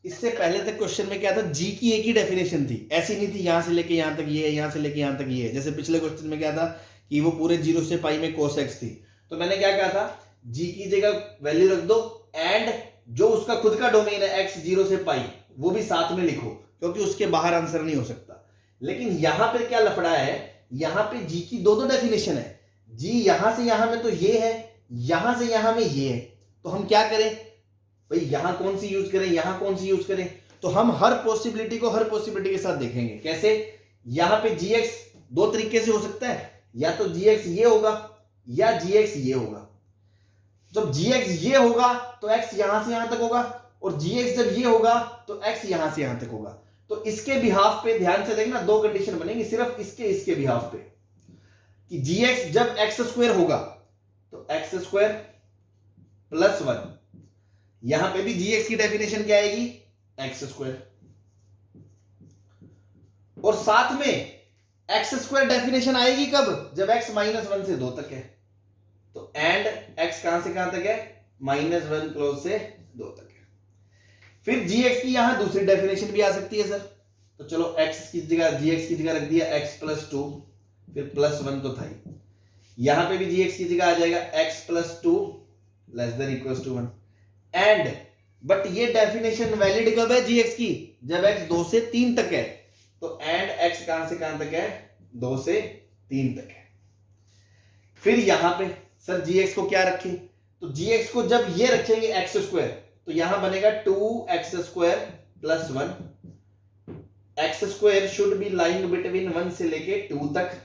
इससे पहले तक क्वेश्चन में क्या था, जी की एक ही डेफिनेशन थी, ऐसी नहीं थी यहां से लेके यहां तक ये है, यहां से लेके यहां तक ये है। जैसे पिछले क्वेश्चन में क्या था कि वो पूरे 0 से पाई में cos x थी, तो मैंने क्या कहा था, जी की जगह वैल्यू रख दो एंड जो उसका खुद का डोमेन है x 0 से पाई, वो भी साथ में लिखो, क्योंकि उसके बाहर आंसर नहीं हो सकता। लेकिन यहां पे क्या लफड़ा है, यहां पे जी की दो डेफिनेशन है, जी यहां से यहां में तो ये है, यहां से यहां में ये है। तो हम क्या करें भाई, यहां कौन सी यूज करें, यहां कौन सी यूज करें? तो हम हर पॉसिबिलिटी को हर पॉसिबिलिटी के साथ देखेंगे। कैसे? यहां पे gx दो तरीके से हो सकता है, या तो gx ये होगा या gx ये होगा। जब gx ये होगा तो x यहां से यहां तक होगा, और gx जब ये होगा तो x यहां से यहां तक होगा। तो इसके बिहाफ पे ध्यान से देखना, दो कंडीशन बनेंगी सिर्फ इसके बिहाफ पे, कि gx जब x स्क्वायर होगा तो x स्क्वायर प्लस 1, यहां पे भी gx की डेफिनेशन क्या आएगी, x स्क्वायर, और साथ में x स्क्वायर डेफिनेशन आएगी कब, जब x माइनस 1 से 2 तक है। तो एंड x कहां से कहां तक है, माइनस 1 क्लोज से 2 तक है। फिर gx की यहां दूसरी डेफिनेशन भी आ सकती है सर, तो चलो x की जगह gx की जगह रख दिया x प्लस 2, फिर प्लस 1 तो था ही, यहां पे भी gx की जगह आ जाएगा x plus 2 less than equals to 1। And but ये डेफिनेशन वैलिड कब है gx की, जब x 2 से 3 तक है। तो एंड x कहां से कहां तक है, 2 से 3 तक है। फिर यहां पे सर gx को क्या रखें, तो gx को जब ये रखेंगे x स्क्वायर, तो यहां बनेगा 2x square plus 1, x square should be lying between 1 से लेके 2 तक,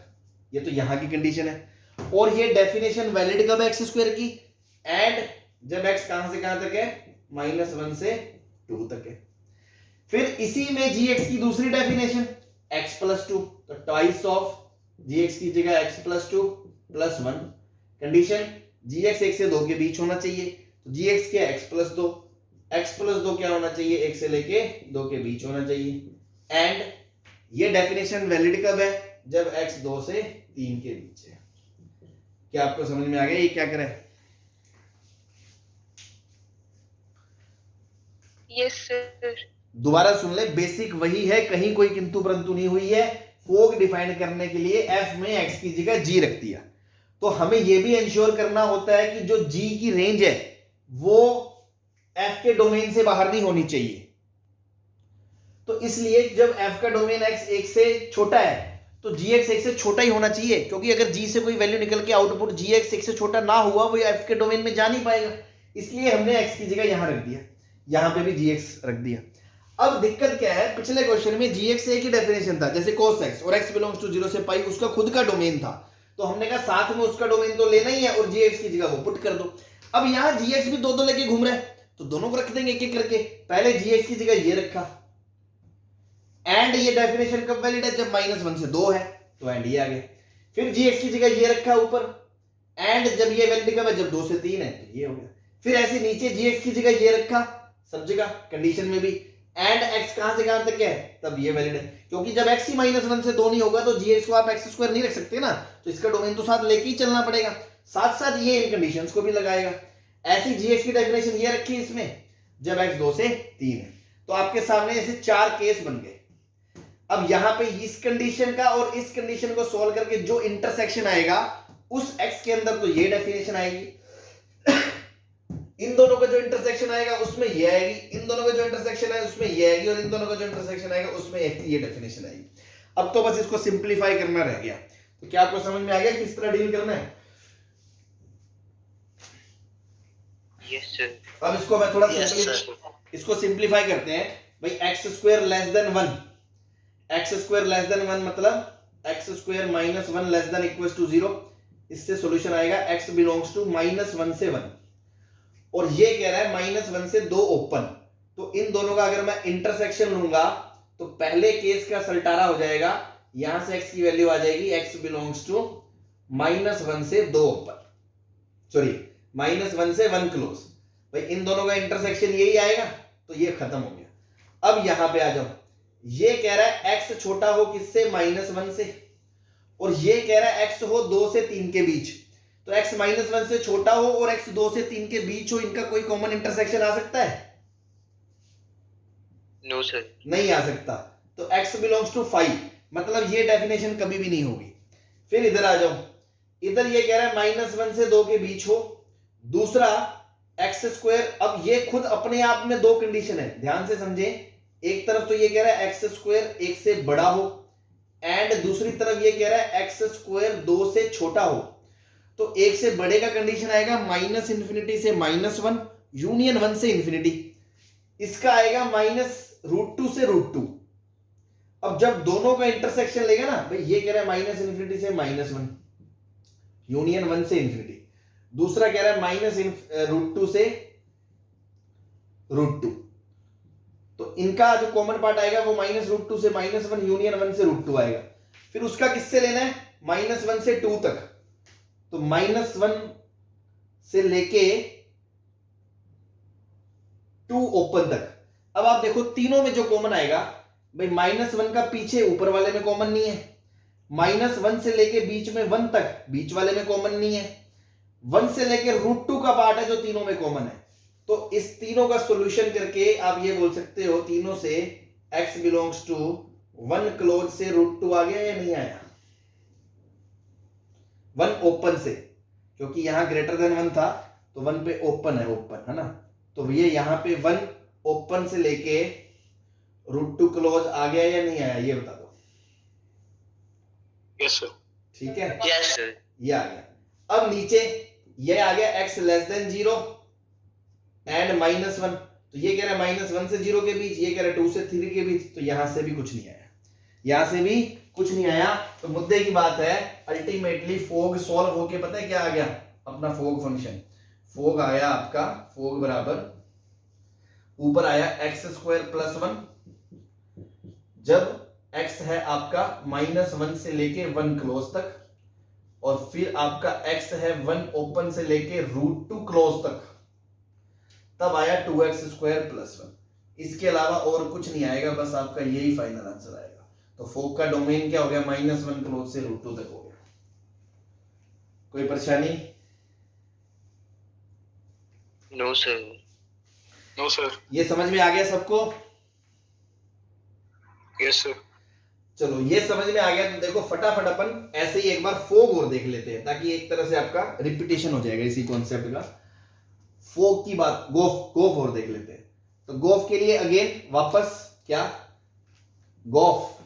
ये तो यहां की कंडीशन है। और ये डेफिनेशन वैलिड कब है x स्क्वायर की, एंड जब x कहां से कहां तक है, माइनस 1 से 2 तक है। फिर इसी में gx की दूसरी डेफिनेशन x प्लस 2, तो ट्वाइस ऑफ gx की जगह x plus 2 plus 1, condition gx 1 से 2 के बीच होना चाहिए, तो gx के x प्लस 2 क्या होना चाहिए, 1 से लेके 2 के बीच होना चाहिए। एंड ये डेफिनेशन वैलिड कब है, जब x 2 से 3 के बीच है। क्या आपको समझ में आ गया ये क्या करें? Yes, sir. दोबारा सुन ले, बेसिक वही है, कहीं कोई किंतु परंतु नहीं हुई है। फोग डिफाइन करने के लिए f में x की जगह g रख दिया। तो हमें यह भी इंश्योर करना होता है कि जो g की रेंज है वो f के डोमेन से बाहर नहीं होनी चाहिए। तो इसलिए जब f का डोमेन x 1 से छोटा है तो gx 1 से छोटा ही होना चाहिए, क्योंकि अगर g से कोई वैल्यू निकल के आउटपुट gx 1 से छोटा ना हुआ वो f के डोमेन में जा नहीं पाएगा। इसलिए हमने x की जगह यहां रख दिया, यहां पे भी gx रख दिया। अब दिक्कत क्या है, पिछले क्वेश्चन में gx एक ही डेफिनेशन था, जैसे cos x और x बिलोंग्स टू 0 से पाई उसका खुद का डोमेन था, तो हमने कहा साथ में उसका डोमेन तो लेना ही है और gx की जगह वो पुट कर दो। अब यहां gx भी दो लेके घूम रहा है तो दोनों को रख देंगे एक एक करके। पहले gx की जगह ये रखा, एंड ये डेफिनेशन कब वैलिड है, जब -1 से 2 है, तो एंड ये आ गया। फिर gx की जगह ये रखा ऊपर, एंड जब ये वैलिड कब है, जब 2 से 3 है, तो ये हो गया। फिर ऐसे नीचे gx की जगह ये रखा, समझेगा कंडीशन में भी, एंड x कहां से कहां तक है, तब ये वैलिड है, क्योंकि जब x ही -1 से 2 नहीं होगा तो gx को आप x² नहीं रख सकते ना, तो इसका डोमेन तो साथ लेके ही चलना पड़ेगा, साथ साथ ये इन कंडीशंस को भी लगाएगा। ऐसी gx की डेफिनेशन ये रखी इसमें, जब x 2 से 3 है। तो आपके सामने ऐसे 4 केस बन गए। अब यहां पे इस कंडीशन का और इस कंडीशन को सॉल्व करके जो इंटरसेक्शन आएगा उस x के अंदर तो ये डेफिनेशन आएगी, इन दोनों का जो इंटरसेक्शन आएगा उसमें ये आएगी, इन दोनों का जो इंटरसेक्शन है उसमें ये आएगी, और इन दोनों का जो इंटरसेक्शन आएगा उसमें ये डेफिनेशन आएगी। अब तो बस इसको सिंपलीफाई करना रह गया। तो क्या आपको समझ में आ गया किस तरह डील करना है? Yes sir. अब इसको मैं थोड़ा Yes, इसको सिंपलीफाई करते हैं भाई। x² less than 1, x² less than 1 मतलब x² -1 less than equal to 0। इससे सॉल्यूशन आएगा x बिलोंग्स टू -1 से 1, और ये कह रहा है -1 से 2 ओपन। तो इन दोनों का अगर मैं इंटरसेक्शन लूंगा तो पहले केस का सल्टारा हो जाएगा, यहां से x की वैल्यू आ जाएगी x बिलोंग्स टू -1 से 2 ओपन, सॉरी -1 से 1 क्लोज। भाई इन दोनों का इंटरसेक्शन यही आएगा, तो ये खत्म हो गया। अब यहां पे आ जाओ, ये कह रहा है x छोटा हो किससे, -1 से, और ये कह रहा है x हो 2 से 3 के बीच। तो x -1 से छोटा हो और x 2 से 3 के बीच हो, इनका कोई कॉमन इंटरसेक्शन आ सकता है? No sir. नहीं आ सकता। तो x बिलोंग्स टू 5, मतलब ये डेफिनेशन कभी भी नहीं होगी। फिर इधर आ जाओ, इधर ये कह रहा है -1 से 2 के बीच हो, दूसरा x²। अब ये खुद अपने आप में दो कंडीशन है, ध्यान से समझे। एक तरफ तो ये कह रहा है x² 1 से बड़ा हो, एंड दूसरी तरफ ये कह रहा है x² 2 से छोटा हो। तो 1 से बड़े का कंडीशन आएगा -∞ से -1 यूनियन 1 से इंफिनिटी, इसका आएगा -√2 से √2। अब जब दोनों का इंटरसेक्शन लेगा ना भाई, ये कह रहा है -∞ से -1 यूनियन 1 से इंफिनिटी, दूसरा कह रहा है -√2 से √2। तो इनका जो कॉमन पार्ट आएगा वो -√2 से -1 यूनियन 1 से √2 आएगा। फिर उसका किससे लेना है, -1 से 2 तक, तो -1 से लेके 2 ओपन तक। अब आप देखो तीनों में जो कॉमन आएगा भाई, -1 का पीछे ऊपर वाले में कॉमन नहीं है, -1 से लेके बीच में 1 तक बीच वाले में कॉमन नहीं है, 1 से लेके √2 का पार्ट है जो तीनों में कॉमन है। तो इस तीनों का सॉल्यूशन करके आप ये बोल सकते हो तीनों से x बिलोंग्स टू 1 क्लोज से √2 आ गया या नहीं आया, 1 ओपन से, क्योंकि यहां ग्रेटर देन 1 था तो 1 पे ओपन है ना, तो ये यहां पे 1 ओपन से लेके √2 क्लोज आ गया या नहीं आया, ये बता दो। Yes sir. ठीक है, Yes, sir. ये आ गया। अब नीचे ये आ गया x लेस देन 0 एंड -1, तो ये कह रहा है -1 से 0 के बीच, ये कह रहा है 2 से 3 के बीच, तो यहां से भी कुछ नहीं आया, यहां से भी कुछ नहीं आया। तो मुद्दे की बात है, अल्टीमेटली फोग सॉल्व होके पता है क्या आ गया, अपना फोग फंक्शन, फोग आया आपका, फोग बराबर ऊपर आया x² + 1, जब x है आपका -1 से लेके 1 क्लोज तक, और फिर आपका x है 1 ओपन से लेके √2 क्लोज तक, तब आया 2x² + 1। इसके अलावा और कुछ नहीं आएगा, बस आपका यही फाइनल आंसर आएगा। तो फोग का डोमेन क्या हो गया, -1 क्लोज से √2 तक हो गया। कोई परेशानी? No sir. No sir. ये समझ में आ गया सबको? Yes sir. चलो ये समझ में आ गया। तो देखो फटाफट अपन ऐसे ही एक बार फोग और देख लेते हैं, ताकि एक तरह से आपका रिपीटेशन हो जाएगा इसी कॉन्सेप्ट का। फोग की बात, गोफ और देख लेते हैं। तो गोफ के लिए अगेन वापस क्या, गोफ,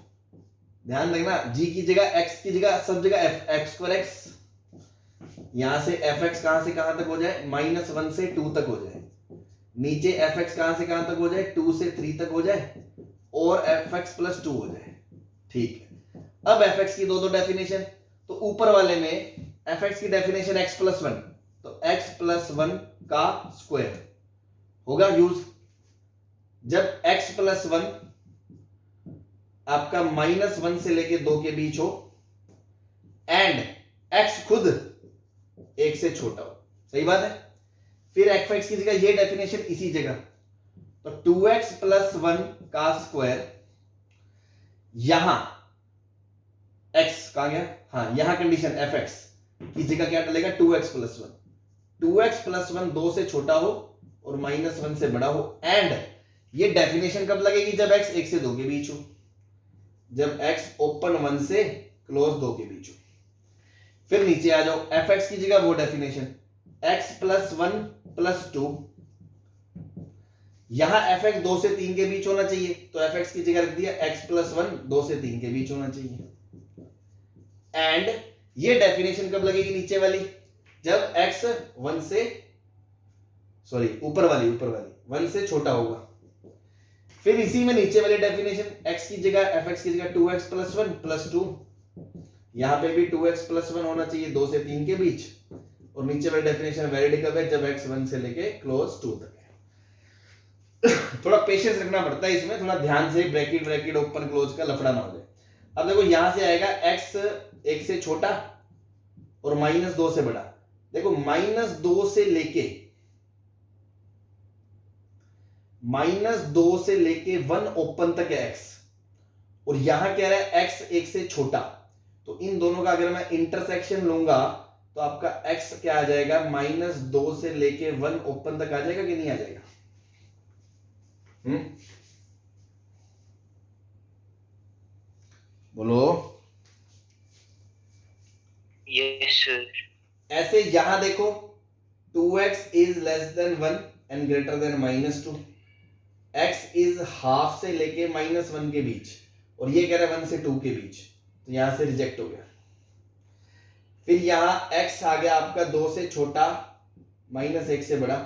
ध्यान रखना जी की जगह एक्स की जगह सब जगह एक्स स्क्वायर एक्स, यहां से एफ एक्स कहां से कहां तक हो जाए, -1 से 2 तक हो जाए, नीचे एफ एक्स कहां से कहां तक हो जाए, 2 से 3 तक हो जाए, और एफ एक्स प्लस 2 हो जाए। ठीक है, अब एफ एक्स की दो डेफिनेशन। तो ऊपर वाले में एफ एक्स की डेफिनेशन एक्स प्लस 1, तो एक्स प्लस 1 का स्क्वायर होगा यूज। जब एक्स प्लस 1 आपका -1 से लेके 2 के बीच हो, एंड एक्स खुद 1 से छोटा हो, सही बात है। फिर एफ एक्स की जगह ये डेफिनेशन इसी जगह, तो 2x प्लस 1 का स्क्वायर, यहां x कहां गया, हाँ यहां कंडीशन एफ एक्स की जगह क्या डलेगा, 2x प्लस 1, 2x प्लस 1 2 से छोटा हो और -1 से बड़ा हो, एंड ये डेफिनेशन कब लगेगी, जब x 1 से 2 के बीच हो, जब x ओपन 1 से क्लोज 2 के बीच हो। फिर नीचे आ जाओ, एफ एक्स की जगह वो डेफिनेशन x प्लस 1 प्लस 2, यहां एफ एक्स 2 से 3 के बीच होना चाहिए, तो एफ एक्स की जगह रख दिया x प्लस 1 2 से 3 के बीच होना चाहिए। एंड ये डेफिनेशन कब लगेगी, नीचे वाली, जब x 1 से, सॉरी ऊपर वाली 1 से छोटा होगा। फिर इसी में नीचे वाली डेफिनेशन x की जगह एफ एक्स की जगह 2x प्लस 1 प्लस 2, यहां पे भी 2x प्लस 1 होना चाहिए 2 से 3 के बीच, और नीचे वाली डेफिनेशन वैलिड कब है, जब x 1 से लेके क्लोज 2 तक है। थोड़ा पेशेंस रखना पड़ता है इसमें, थोड़ा ध्यान से ब्रैकेट ब्रैकेट ओपन क्लोज का लफड़ा ना हो जाए। अब देखो यहां से आएगा x 1 से छोटा और -2 से बड़ा। देखो -2 से लेके -2 से लेके 1 ओपन तक है x, और यहां कह रहा है x 1 से छोटा, तो इन दोनों का अगर मैं इंटरसेक्शन लूंगा तो आपका x क्या आ जाएगा, -2 से लेके 1 ओपन तक आ जाएगा कि नहीं आ जाएगा? बोलो। Yes, sir. ऐसे यहां देखो 2x is less than 1 and greater than -2, x is half से लेके -1 के बीच, और ये कह रहा है 1 से 2 के बीच, तो यहां से रिजेक्ट हो गया। फिर यहां x आ गया आपका 2 से छोटा -1 से बड़ा,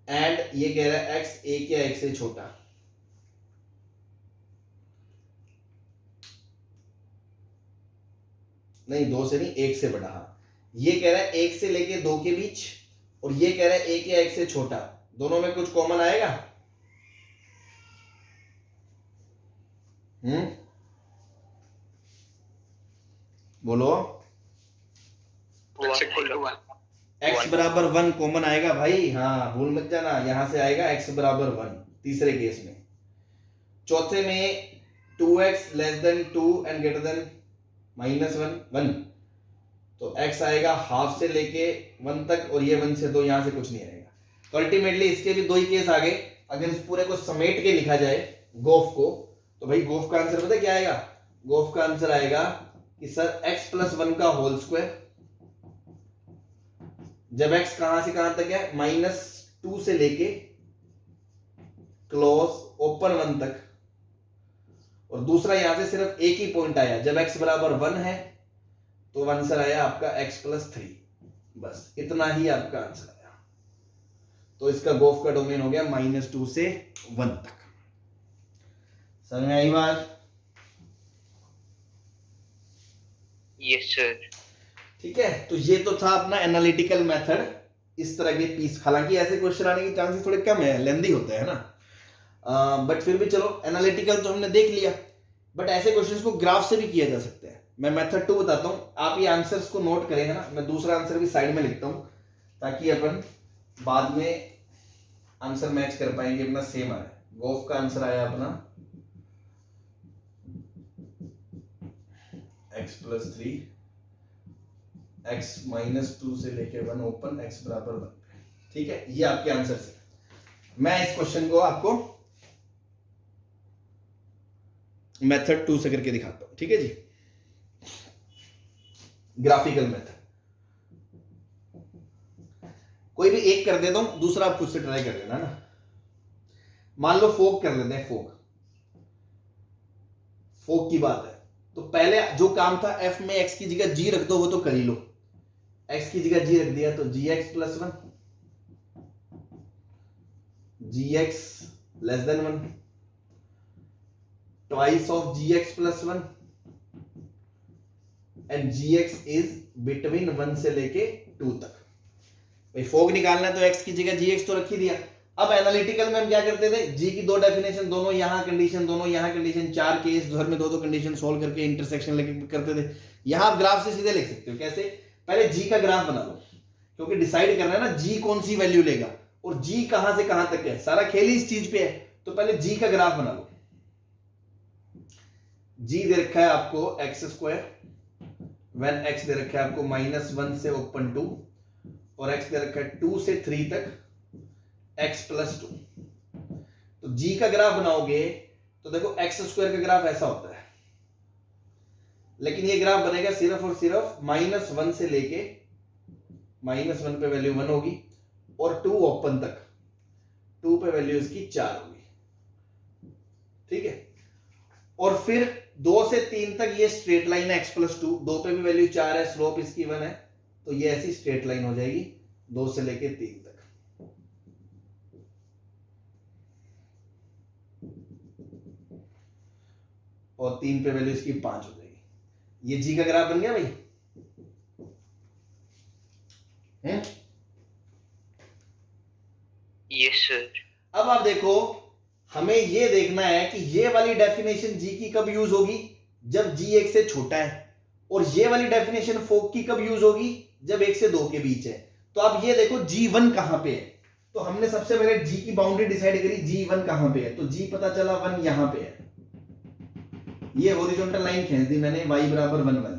एंड ये कह रहा है x 1 या 1 से छोटा। नहीं 2 से नहीं, 1 से बड़ा, हाँ ये कह रहा है 1 से लेके 2 के बीच, और ये कह रहा है 1 या 1 से छोटा, दोनों में कुछ कॉमन आएगा? बोलो। x बराबर 1 कॉमन आएगा भाई, हाँ भूल मत जाना, यहां से आएगा x बराबर 1 तीसरे केस में। चौथे में 2x less than 2 and greater than -1, तो x आएगा हाफ से लेके 1 तक, और ये 1 से 2, यहां से कुछ नहीं आएगा। तो अल्टीमेटली इसके भी दो ही केस आ गए। अगर इस पूरे को समेट के लिखा जाए गोफ को, तो भाई गोफ का आंसर पता है क्या आएगा? गोफ का आंसर आएगा कि सर x प्लस 1 का होल स्क्वायर, जब x कहां से कहां तक है, -2 से लेके क्लोज ओपन 1 तक, और दूसरा यहां से सिर्फ एक ही पॉइंट आया, जब x बराबर 1 है तो आंसर आया आपका x प्लस 3, बस इतना ही आपका आंसर आया। तो इसका गोफ का डोमेन हो गया -2 से 1 तक। समझ में आई बात? Yes, sir. ठीक है, तो ये तो था अपना एनालिटिकल मेथड, इस तरह के पीस। हालांकि ऐसे क्वेश्चन आने के चांसेस थोड़े कम है, लेंदी होते हैं ना, बट फिर भी चलो एनालिटिकल तो हमने देख लिया, बट ऐसे क्वेश्चंस को ग्राफ से भी किया जा सकता है। मैं मेथड 2 बताता हूं, आप ये आंसर्स को नोट करें, है ना, मैं दूसरा आंसर भी साइड में लिखता हूं ताकि अपन बाद में आंसर मैच कर पाएंगे, अपना सेम आया। गोफ का आंसर आया अपना x प्लस 3, x -2 से लेके 1 ओपन, x बराबर 1। ठीक है, ये आपके आंसर से। मैं इस क्वेश्चन को आपको मेथड 2 से करके दिखाता हूं, ठीक है जी, ग्राफिकल मेथड। कोई भी एक कर देता हूं, दूसरा आप खुद से ट्राई कर लेना ना। मान लो फोक कर लेते हैं, फोक की बात है, तो पहले जो काम था एफ में एक्स की जगह जी रख दो, वो तो कर ही लो। एक्स की जगह जी रख दिया तो G X plus 1, G X less than 1, twice of G X plus 1 and G X is between 1 से लेके 2 तक। भाई फोक निकालना है तो एक्स की जगह जी एक्स तो रख ही दिया। अब एनालिटिकल में हम क्या करते थे, जी की दो डेफिनेशन, दोनों यहां कंडीशन, दोनों यहां कंडीशन, 4 केस घर में दो कंडीशन सोल्व करके इंटरसेक्शन लेके करते थे। यहां आप ग्राफ से सीधे लिख सकते हो। कैसे? पहले जी का ग्राफ बना लो, क्योंकि डिसाइड करना है ना जी कौन सी वैल्यू लेगा और जी कहां से कहां तक है, सारा खेल ही इस चीज पे है। तो पहले जी का ग्राफ बना लो। जी दे रखा है आपको एक्स स्क्वायर, व्हेन एक्स दे रखा है आपको -1 से ओपन 2 और x दे रखा है 2 से 3 तक x प्लस 2। तो g का ग्राफ बनाओगे तो देखो एक्स स्क्वायर का ग्राफ ऐसा होता है, लेकिन ये ग्राफ बनेगा सिर्फ और सिर्फ -1 से लेके -1 पे वैल्यू 1 होगी और 2 ओपन तक, 2 पे वैल्यू इसकी 4 होगी, ठीक है। और फिर 2 से 3 तक ये स्ट्रेट लाइन है x प्लस 2, 2 पे भी वैल्यू 4 है, स्लोप इसकी 1 है, तो ये ऐसी स्ट्रेट लाइन हो जाएगी 2 से लेके 3 तक। और 3 पे वैल्यू इसकी 5 हो जाएगी। ये जी का ग्राफ बन गया भाई। Yes sir. अब आप देखो, हमें ये देखना है कि ये वाली डेफिनेशन जी की कब यूज होगी, जब जी 1 से छोटा है, और ये वाली डेफिनेशन फोक की कब यूज होगी, जब 1 से 2 के बीच है। तो आप ये देखो G1 कहां पे है, तो हमने सबसे पहले G की बाउंड्री डिसाइड करी, G1 कहां पे है, तो G पता चला 1 यहां पे है। ये हॉरिजॉन्टल लाइन खींच दी मैंने y बराबर 1 वाली।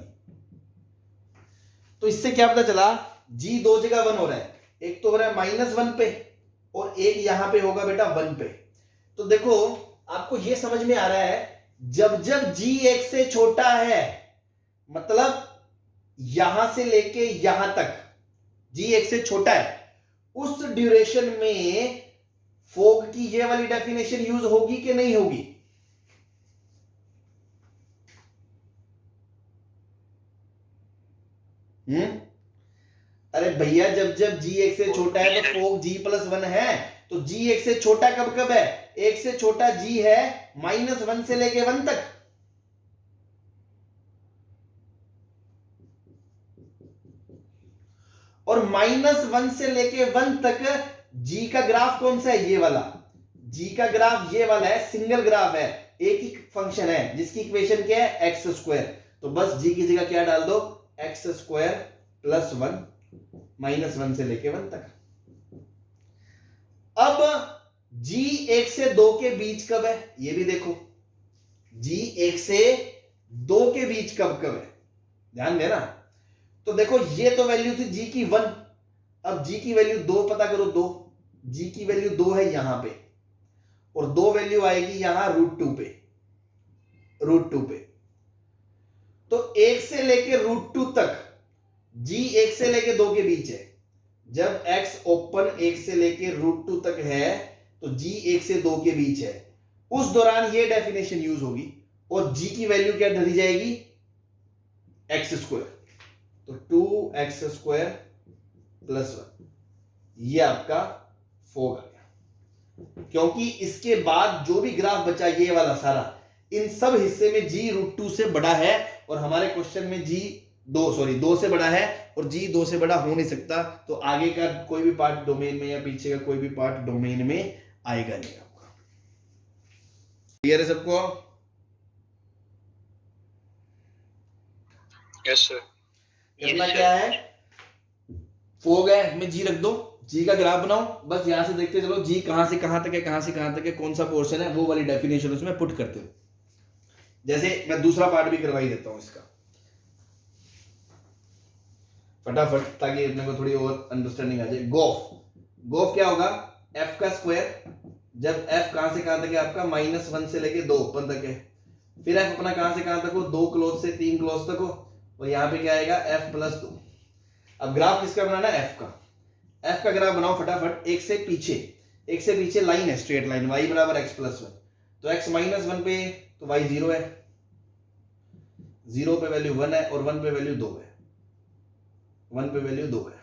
तो इससे क्या पता चला, G दो जगह 1 हो रहा है, एक तो हो रहा है -1 पे और एक यहां पे होगा बेटा 1 पे। तो देखो आपको ये समझ में आ रहा है, जब जब G 1 से छोटा है, मतलब यहां से लेके यहां तक G 1 से छोटा है, उस ड्यूरेशन में फोक की ये वाली डेफिनेशन यूज होगी कि नहीं होगी? अरे भैया, जब जब G 1 से छोटा है तो फोक G प्लस 1 है, तो G 1 से छोटा कब कब है? 1 से छोटा G है -1 से लेके 1 तक। और -1 से लेके 1 तक G का ग्राफ कौन सा है? ये वाला। G का ग्राफ ये वाला है, सिंगल ग्राफ है, एक ही फंक्शन है जिसकी इक्वेशन क्या है? X square. तो बस G की जगह क्या डाल दो? एक्स स्क्वायर प्लस 1 -1 से लेके 1 तक। अब G 1 से 2 के बीच कब है, ये भी देखो। G 1 से 2 के बीच कब कब है, ध्यान देना। तो देखो ये तो वैल्यू थी G की 1, अब G की वैल्यू 2 पता करो, 2, G की वैल्यू 2 है यहां पे, और 2 वैल्यू आएगी यहां √2 पे, √2 पे। तो 1 से लेके √2 तक G 1 से लेके 2 के बीच है। जब x ओपन 1 से लेके √2 तक है तो G 1 से 2 के बीच है, उस दौरान ये डेफिनेशन यूज होगी, और G की वैल्यू क्या धरी जाएगी? X square. तो 2x स्क्वायर प्लस 1, ये आपका फोक आ गया। क्योंकि इसके बाद जो भी ग्राफ बचा ये वाला सारा, इन सब हिस्से में G √2 से बड़ा है, और हमारे क्वेश्चन में G 2 से बड़ा है, और G 2 से बड़ा हो नहीं सकता। तो आगे का कोई भी पार्ट डोमेन में या पीछे का कोई भी पार्ट डोमेन में आएगा नहीं आपका। क्लियर है सबको? Yes sir. करना क्या है, फोक है इसमें G रख दो, G का ग्राफ बनाओ, बस यहां से देखते चलो G कहां से कहां तक है, कहां से कहां तक है, कौन सा पोर्शन है, वो वाली डेफिनेशन उसमें पुट करते हो। जैसे मैं दूसरा पार्ट भी करवा ही देता हूं इसका फटाफट, ताकि अपने को थोड़ी और अंडरस्टैंडिंग आ जाए। गोफ क्या होगा? f का स्क्वायर, जब f कहां से कहां तक है आपका? -1 से लेके 2 ओपन तक है, फिर f अपना कहां से कहां तक हो, 2 क्लोज से 3 क्लोज तक हो, और यहाँ पे क्या आएगा f प्लस 2। अब ग्राफ किसका बनाना है, f का। f का ग्राफ बनाओ फटाफट। एक से पीछे लाइन है, स्ट्रेट लाइन, y बराबर x प्लस 1। तो x माइनस 1 पे तो y 0 है, 0 पे वैल्यू 1 है, और 1 पे वैल्यू 2 है, 1 पे वैल्यू 2 है।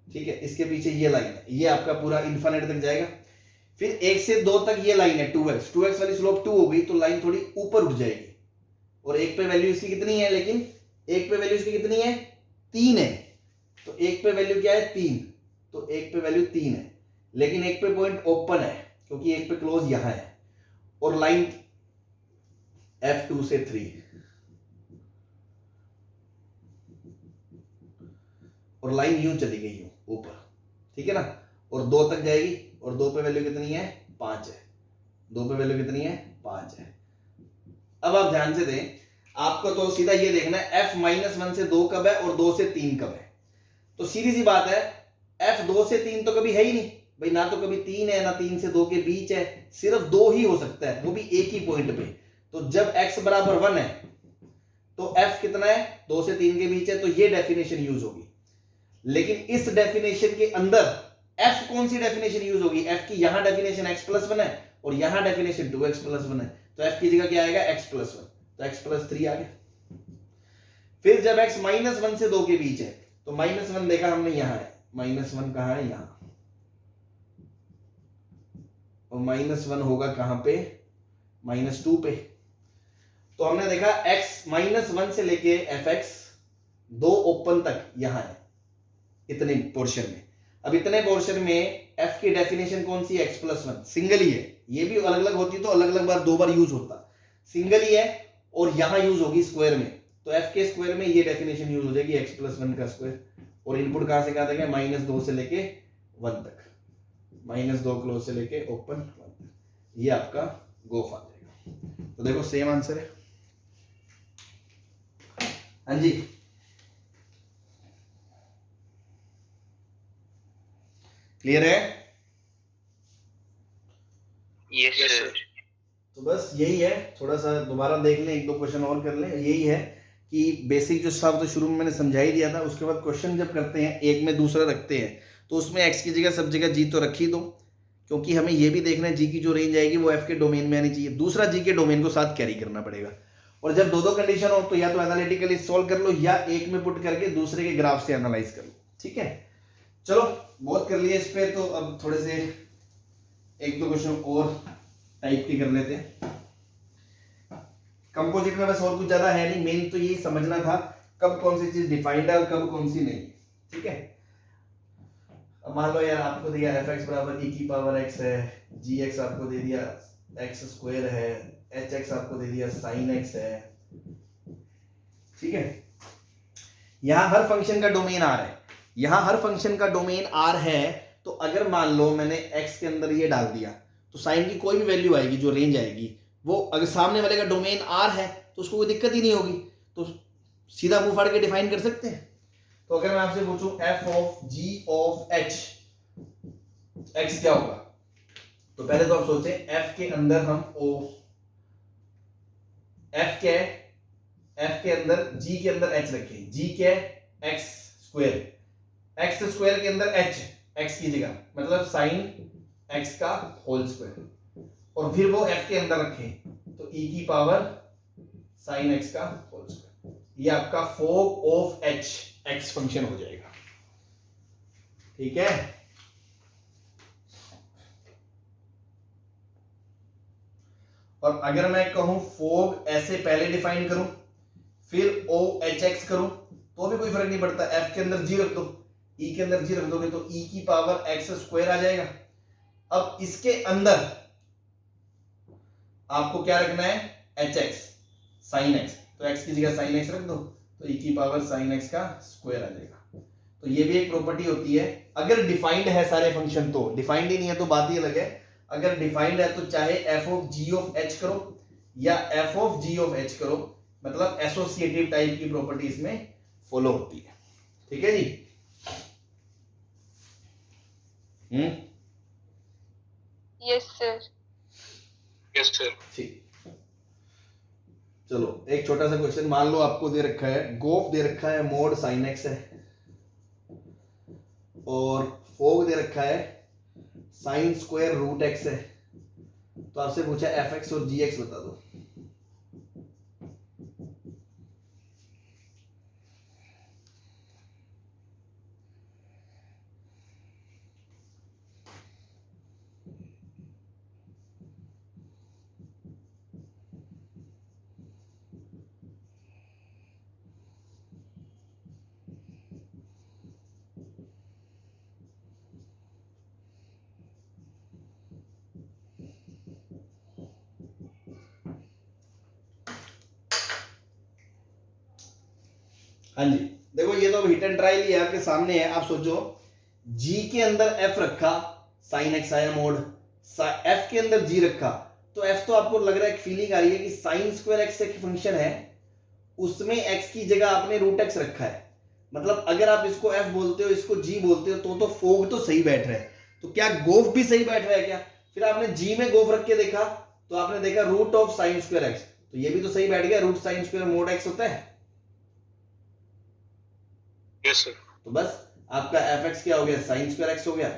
ठीक है, इसके पीछे ये लाइन है, ये आपका पूरा इन्फिनिट तक जाएगा। फिर 1 से 2 तक ये लाइन है 2x वाली स्लोप 2 हो गई, तो लाइन थोड़ी ऊपर उठ जाएगी, और 1 पे वैल्यू इसकी कितनी है, लेकिन 1 पे वैल्यू इसकी कितनी है, 3 है। तो 1 पे वैल्यू क्या है, 3, तो 1 पे वैल्यू 3 है, लेकिन 1 पे पॉइंट ओपन है क्योंकि 1 पे क्लोज यहां है, और लाइन f2 से 3, और लाइन यूं चली गई यूं ऊपर, ठीक है ना, और 2 तक जाएगी, और 2 पे वैल्यू कितनी है, 5 है, 2 पे वैल्यू कितनी है, 5 है। अब आप ध्यान से दें, आपको तो सीधा ये देखना है f माइनस 1 से 2 कब है और 2 से 3 कब है। तो सीधी सी बात है, f 2 से 3 तो कभी है ही नहीं भाई, ना तो कभी 3 है, ना 3 से 2 के बीच है, सिर्फ 2 ही हो सकता है, वो भी एक ही पॉइंट पे। तो जब x बराबर 1 है तो f कितना है, 2 से 3 के बीच है, तो ये डेफिनेशन यूज होगी। लेकिन इस डेफिनेशन के अंदर f कौन सी डेफिनेशन यूज होगी, f की यहां डेफिनेशन x प्लस 1 है, और यहां डेफिनेशन 2x प्लस 1 है, तो f की जगह क्या आएगा, x प्लस 1, तो x प्लस 3 आ गया। फिर जब x माइनस 1 से 2 के बीच है, तो माइनस 1 देखा हमने यहां है, माइनस 1 कहां है, यहां, और माइनस 1 होगा कहां पे, माइनस 2 पे। तो हमने देखा x माइनस 1 से लेके fx 2 ओपन तक यहां है, इतने पोर्शन में। अब इतने पोर्शन में f की डेफिनेशन कौन सी, x प्लस 1, सिंगल ही है, ये भी अलग अलग होती तो अलग अलग बार 2 बार यूज होता, सिंगल ही है, और यहां यूज होगी स्क्वायर में, तो f के स्क्वायर में ये डेफिनेशन यूज हो जाएगी, x प्लस 1 का स्क्वायर, और इनपुट कहां से कहां तक है, माइनस 2 से लेके 1 तक, माइनस 2 क्लोज से लेके ओपन 1 तक, ये आपका गोफ आ जाएगा। तो देखो सेम आंसर है। हाँ जी, क्लियर है? Yes sir. तो बस यही है, थोड़ा सा दोबारा देख लें, 1-2 क्वेश्चन और कर लें। यही है कि बेसिक जो सब तो शुरू में मैंने समझा ही दिया था, उसके बाद क्वेश्चन जब करते हैं एक में दूसरा रखते हैं, तो उसमें x की जगह सब जगह g तो रख ही दो, क्योंकि हमें ये भी देखना है g की जो रेंज आएगी वो f के डोमेन में आनी चाहिए, दूसरा g के डोमेन को साथ कैरी करना पड़ेगा। और जब 2-2 कंडीशन हो तो या तो एनालिटिकली सॉल्व कर लो, या एक में पुट करके दूसरे के ग्राफ से एनालाइज कर लो। ठीक है, चलो बहुत कर लिए इस पे, तो अब थोड़े से 1-2 क्वेश्चन और टाइप की कर लेते हैं। कंपोजिट में बस और कुछ ज्यादा है नहीं, मेन तो यही समझना था कब कौन सी चीज डिफाइंड है और कब कौन सी नहीं। ठीक है, अब मान लो यार आपको दिया fx बराबर e की पावर x है, gx आपको दे दिया x स्क्वायर है, hx आपको दे दिया sin x है। ठीक है, यहां हर फंक्शन का डोमेन r है, यहां हर फंक्शन का डोमेन r है, तो अगर मान लो मैंने x के अंदर ये डाल दिया, तो साइन की कोई भी वैल्यू आएगी, जो रेंज आएगी, वो अगर सामने वाले का डोमेन r है तो उसको कोई दिक्कत ही नहीं होगी, तो सीधा मुंह फाड़ के डिफाइन कर सकते हैं। तो अगर मैं आपसे पूछूं f of g of h x क्या होगा, तो पहले तो आप सोचें f के अंदर हम o, f क्या है, f के अंदर g के अंदर h रखें, g क्या है x स्क्वायर, x स्क्वायर के अंदर h, x की जगह मतलब साइन x का होल स्क्वायर, और फिर वो f के अंदर रखें तो e की पावर साइन x का होल स्क्वायर, ये आपका fog of h x function हो जाएगा। ठीक है, और अगर मैं कहूं फोग ऐसे पहले डिफाइन करूं फिर o h x करूं तो भी कोई फर्क नहीं पड़ता, f के अंदर g रख दो, e के अंदर g रख दोगे तो e की पावर x स्क्वायर आ जाएगा। अब इसके अंदर आपको क्या रखना है, hx sin x, तो x की जगह sin x रख दो, तो e की पावर sin x का स्क्वायर आ जाएगा। तो ये भी एक प्रॉपर्टी होती है, अगर डिफाइंड है सारे फंक्शन, तो डिफाइंड ही नहीं है तो बात ही अलग है। अगर डिफाइंड है तो चाहे f of g of h करो या f of g of h करो, मतलब एसोसिएटिव टाइप की प्रॉपर्टी इसमें फॉलो होती है। ठीक है जी, Yes, sir. Yes sir. ठीक। चलो एक छोटा सा क्वेश्चन, मान लो आपको दे रखा है गोफ दे रखा है मोड साइन एक्स है, और फोग दे रखा है साइन स्क्वायर रूट एक्स है, तो आपसे पूछा एफ एक्स और जी एक्स बता दो। हाँ जी, देखो ये तो हिट एंड ट्रायल ही है, आपके सामने है। आप सोचो जी के अंदर एफ रखा, साइन एक्स आया मोड, एफ के अंदर जी रखा, तो एफ तो आपको लग रहा है, एक फीलिंग आ रही है कि साइन स्क्वायर एक्स एक फंक्शन है, उसमें एक्स की जगह आपने रूट एक्स रखा है। मतलब अगर आप इसको एफ बोलते हो, इसको जी बोलते हो, तो फोग तो सही बैठ रहा है। तो क्या गोफ भी सही बैठ रहा है क्या? फिर आपने जी में गोफ रख के देखा, तो आपने देखा root of sine square x, तो ये भी तो सही बैठ गया, root sine square mod x होता है। Yes sir. तो बस आपका एफ एक्स क्या हो गया, साइन स्क्वायर एक्स हो गया,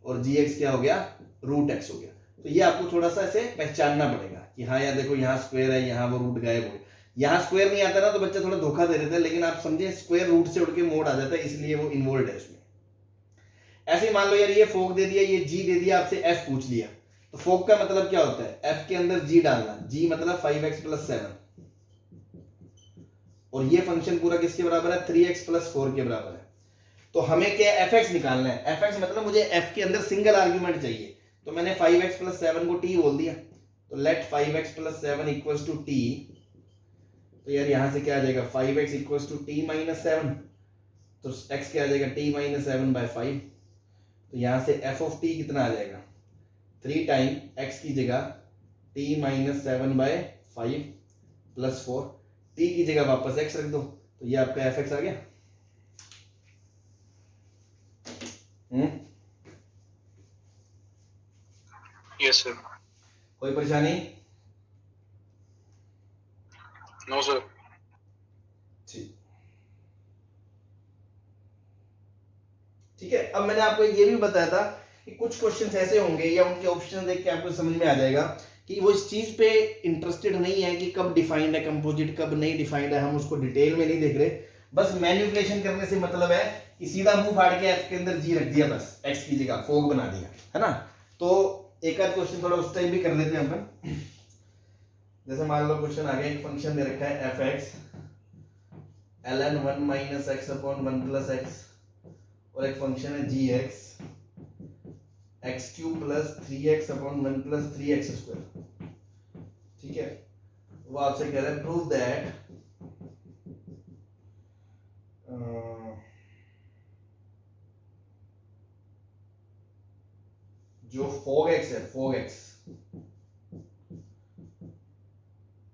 और जी एक्स क्या हो गया, रूट एक्स हो गया। तो ये आपको थोड़ा सा ऐसे पहचानना पड़ेगा कि हाँ यार देखो यहाँ स्क्वायर है, यहाँ वो रूट गायब हो गया। यहाँ स्क्वायर नहीं आता ना तो बच्चा थोड़ा धोखा दे देता है, लेकिन आप समझे स्क्वायर रूट से उड़ के मोड आ जाता है, इसलिए वो इन्वॉल्व है उसमें। ऐसे ही मान लो यार ये फोक दे दिया, ये जी दे दिया, आपसे एफ पूछ लिया, तो फोक का मतलब क्या होता है, एफ के अंदर जी डालना, जी मतलब 5x + 7, और ये फंक्शन पूरा किसके बराबर है, 3x + 4 के बराबर है। तो हमें क्या एफ एक्स निकालना है, एफ एक्स मतलब मुझे एफ के अंदर सिंगल आर्ग्यूमेंट चाहिए, तो मैंने 5x + 7 को t बोल दिया, तो लेट 5x + 7 = t। तो यार यहां से क्या आ जाएगा, 5x = t - 7, तो x क्या आ जाएगा, t - 7/5। तो यहां से f of t कितना आ जाएगा, 3 टाइम x की जगह t - 7/5 + 4, t की जगह वापस x रख दो, तो ये आपका एफ एक्स आ गया। Yes sir. कोई परेशानी? No sir. ठीक है। अब मैंने आपको ये भी बताया था कि कुछ क्वेश्चंस ऐसे होंगे या उनके ऑप्शन देख के आपको समझ में आ जाएगा कि वो इस चीज पे इंटरेस्टेड नहीं है कि कब डिफाइंड है कंपोजिट, कब नहीं डिफाइंड है, हम उसको डिटेल में नहीं देख रहे, बस मैनिपुलेशन करने से मतलब है कि सीधा मुंह फाड़ के एफ के अंदर जी रख दिया, बस एक्स की जगह फोग बना दिया, है ना। तो एक आध क्वेश्चन थोड़ा उस टाइम भी कर लेते हैं अपन। जैसे मान लो क्वेश्चन आ गया, एक फंक्शन दे रखा है F x ln 1 - x/1 + x, और एक फंक्शन है जी एक्स x³ + 3x/1 + 3x²। ठीक है, वो आपसे कह रहा है प्रूव दैट जो फोग एक्स है, फोग एक्स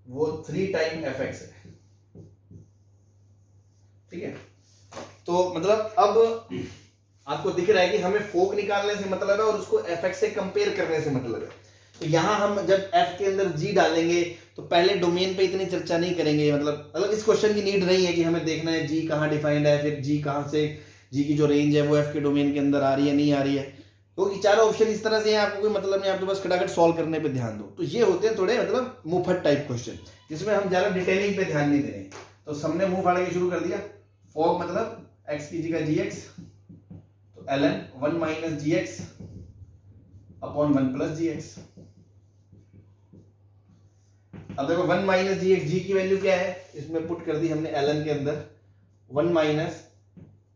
वो 3 टाइम एफ एक्स है। ठीक है, तो मतलब अब आपको दिख रहा है कि हमें फोक निकालने से मतलब है और उसको एफ एक्स से कंपेयर करने से मतलब है। तो यहां हम जब एफ के अंदर जी डालेंगे तो पहले डोमेन पे इतनी चर्चा नहीं करेंगे, मतलब इस क्वेश्चन की नीड नहीं है कि हमें देखना है जी कहाँ डिफाइंड है, फिर जी कहाँ से, जी की जो रेंज है वो एफ के डोमेन के अंदर आ रही है नहीं आ रही है, तो चारों ऑप्शन इस तरह से हैं, आपको कोई मतलब नहीं, आप तो बस खटाखट सॉल्व करने पे ध्यान दो। तो ये होते हैं थोड़े मतलब मुंहफट टाइप क्वेश्चन, जिसमें हम ज्यादा डिटेलिंग पे ध्यान नहीं दे रहे। तो हमने मुंह फाड़ के शुरू कर दिया, फोग मतलब एक्स की जगह जी एक्स, तो ln 1 - gx/1 + gx। अब देखो 1 - gx, g की वैल्यू क्या है, इसमें पुट कर दी हमने ln के अंदर 1 -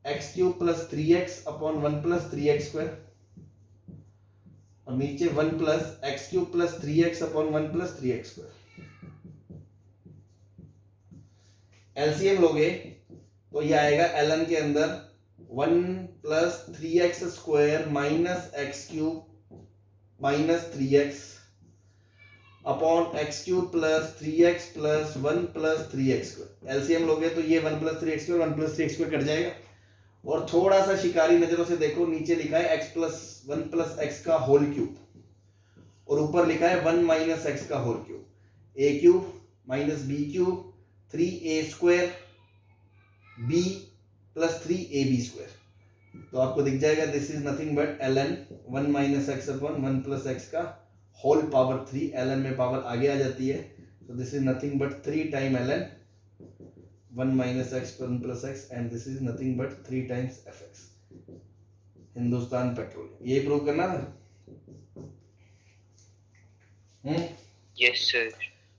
x³ + 3x/1 + 3x², और नीचे 1 + x³ + 3x/1 + 3x²। एलसीएम लोगे तो ये आएगा ln के अंदर 1 + 3x² - x³ - 3x x³ + 3x + 1 + 3x²। LCM लोगे तो ये 1 + 3x² 1 + 3x² कट जाएगा, और थोड़ा सा शिकारी नजरों से देखो, नीचे लिखा है x + 1 + x³ और ऊपर लिखा है 1 - x³ a³ minus b cube 3a² b plus 3ab²। तो आपको दिख जाएगा this is nothing but ln 1 minus x upon 1 plus x का होल पावर 3। ln में पावर आगे आ जाती है, तो this is nothing but 3 time ln 1 minus x 1 plus x and this is nothing but 3 times fx। Hindustan Petroleum, ये prove करना था। Yes, sir.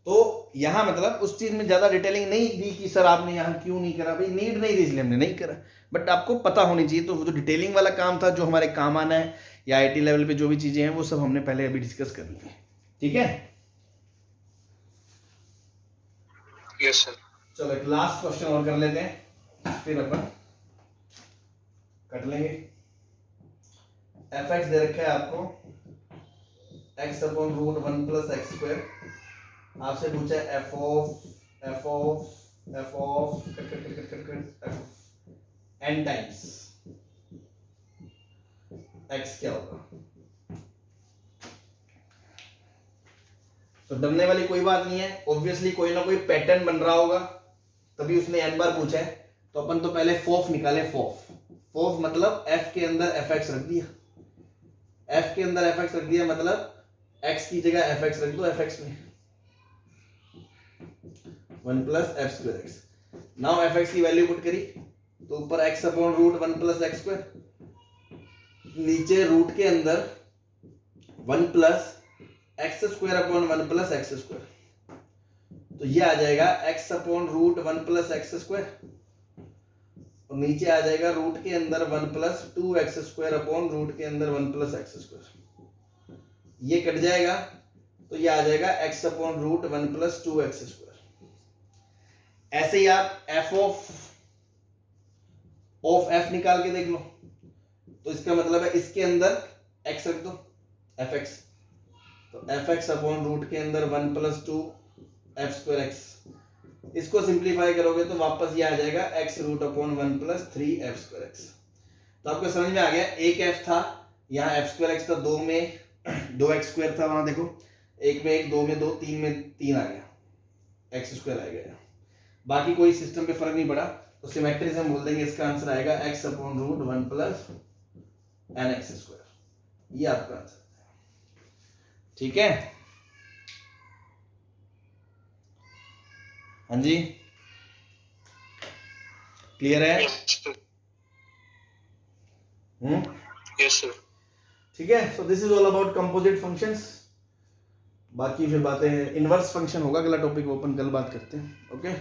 तो यहाँ मतलब उस चीज में ज्यादा डिटेलिंग नहीं दी कि सर आपने यहाँ क्यों नहीं करा, भाई नीड नहीं थी इसलिए हमने नहीं करा, बट आपको पता होनी चाहिए। तो वो जो डिटेलिंग वाला काम था जो हमारे काम आना है, या आईटी लेवल पे जो भी चीजें हैं वो सब हमने पहले अभी डिस्कस कर ली है, ठीक है। Yes, sir. चलो एक लास्ट क्वेश्चन और कर लेते हैं, फिर अपन कट लेंगे। एफ एक्स दे रखा है आपको x upon root 1 plus x square. आपसे पूछा है f of n times x क्या होगा। तो डरने वाली कोई बात नहीं है, ऑब्वियसली कोई ना कोई पैटर्न बन रहा होगा, तभी उसने n बार पूछा है। तो अपन तो पहले फोफ निकाले। फोफ मतलब f के अंदर fx रख दिया, f के अंदर fx रख दिया मतलब x की जगह fx रख दो fx में 1 plus f square x. Now fx की वैल्यू पुट करी तो ऊपर x upon root 1 plus x square, नीचे रूट के अंदर 1 plus x square upon 1 plus x square. तो ये आ जाएगा x upon root 1 plus x square, और नीचे आ जाएगा रूट के अंदर 1 plus 2x square upon root के अंदर 1 प्लस एक्स स्क्वायर। ये कट जाएगा तो ये आ जाएगा x upon root 1 plus 2x square. ऐसे ही आप f ऑफ f निकाल के देख लो, तो इसका मतलब है इसके अंदर x रख दो fx, तो fx अपॉन रूट के अंदर 1 प्लस 2 एफ स्क्वायर एक्स। इसको सिंप्लीफाई करोगे तो वापस ये आ जाएगा x रूट upon 1 plus 3 f square x. तो आपको समझ में आ गया, एक f था, यहाँ एफ स्क्वायर एक्स था, 2 में 2x स्क्वायर था, वहां देखो 1 में 1, 2 में 2, 3 में 3 आ गया, एक्स स्क्वायर आ गया। बाकी कोई सिस्टम पे फर्क नहीं पड़ा, तो सिमेट्री से हम बोल देंगे इसका आंसर आएगा x upon root 1 plus n x square. ये आपका आंसर है, ठीक है। हाँ जी, क्लियर है? Yes, sir. Hmm, Yes, sir. ठीक है। So this is all about composite functions. बाकी फिर बातें हैं, इनवर्स फंक्शन होगा अगला टॉपिक, वो अपन कल बात करते हैं। ओके।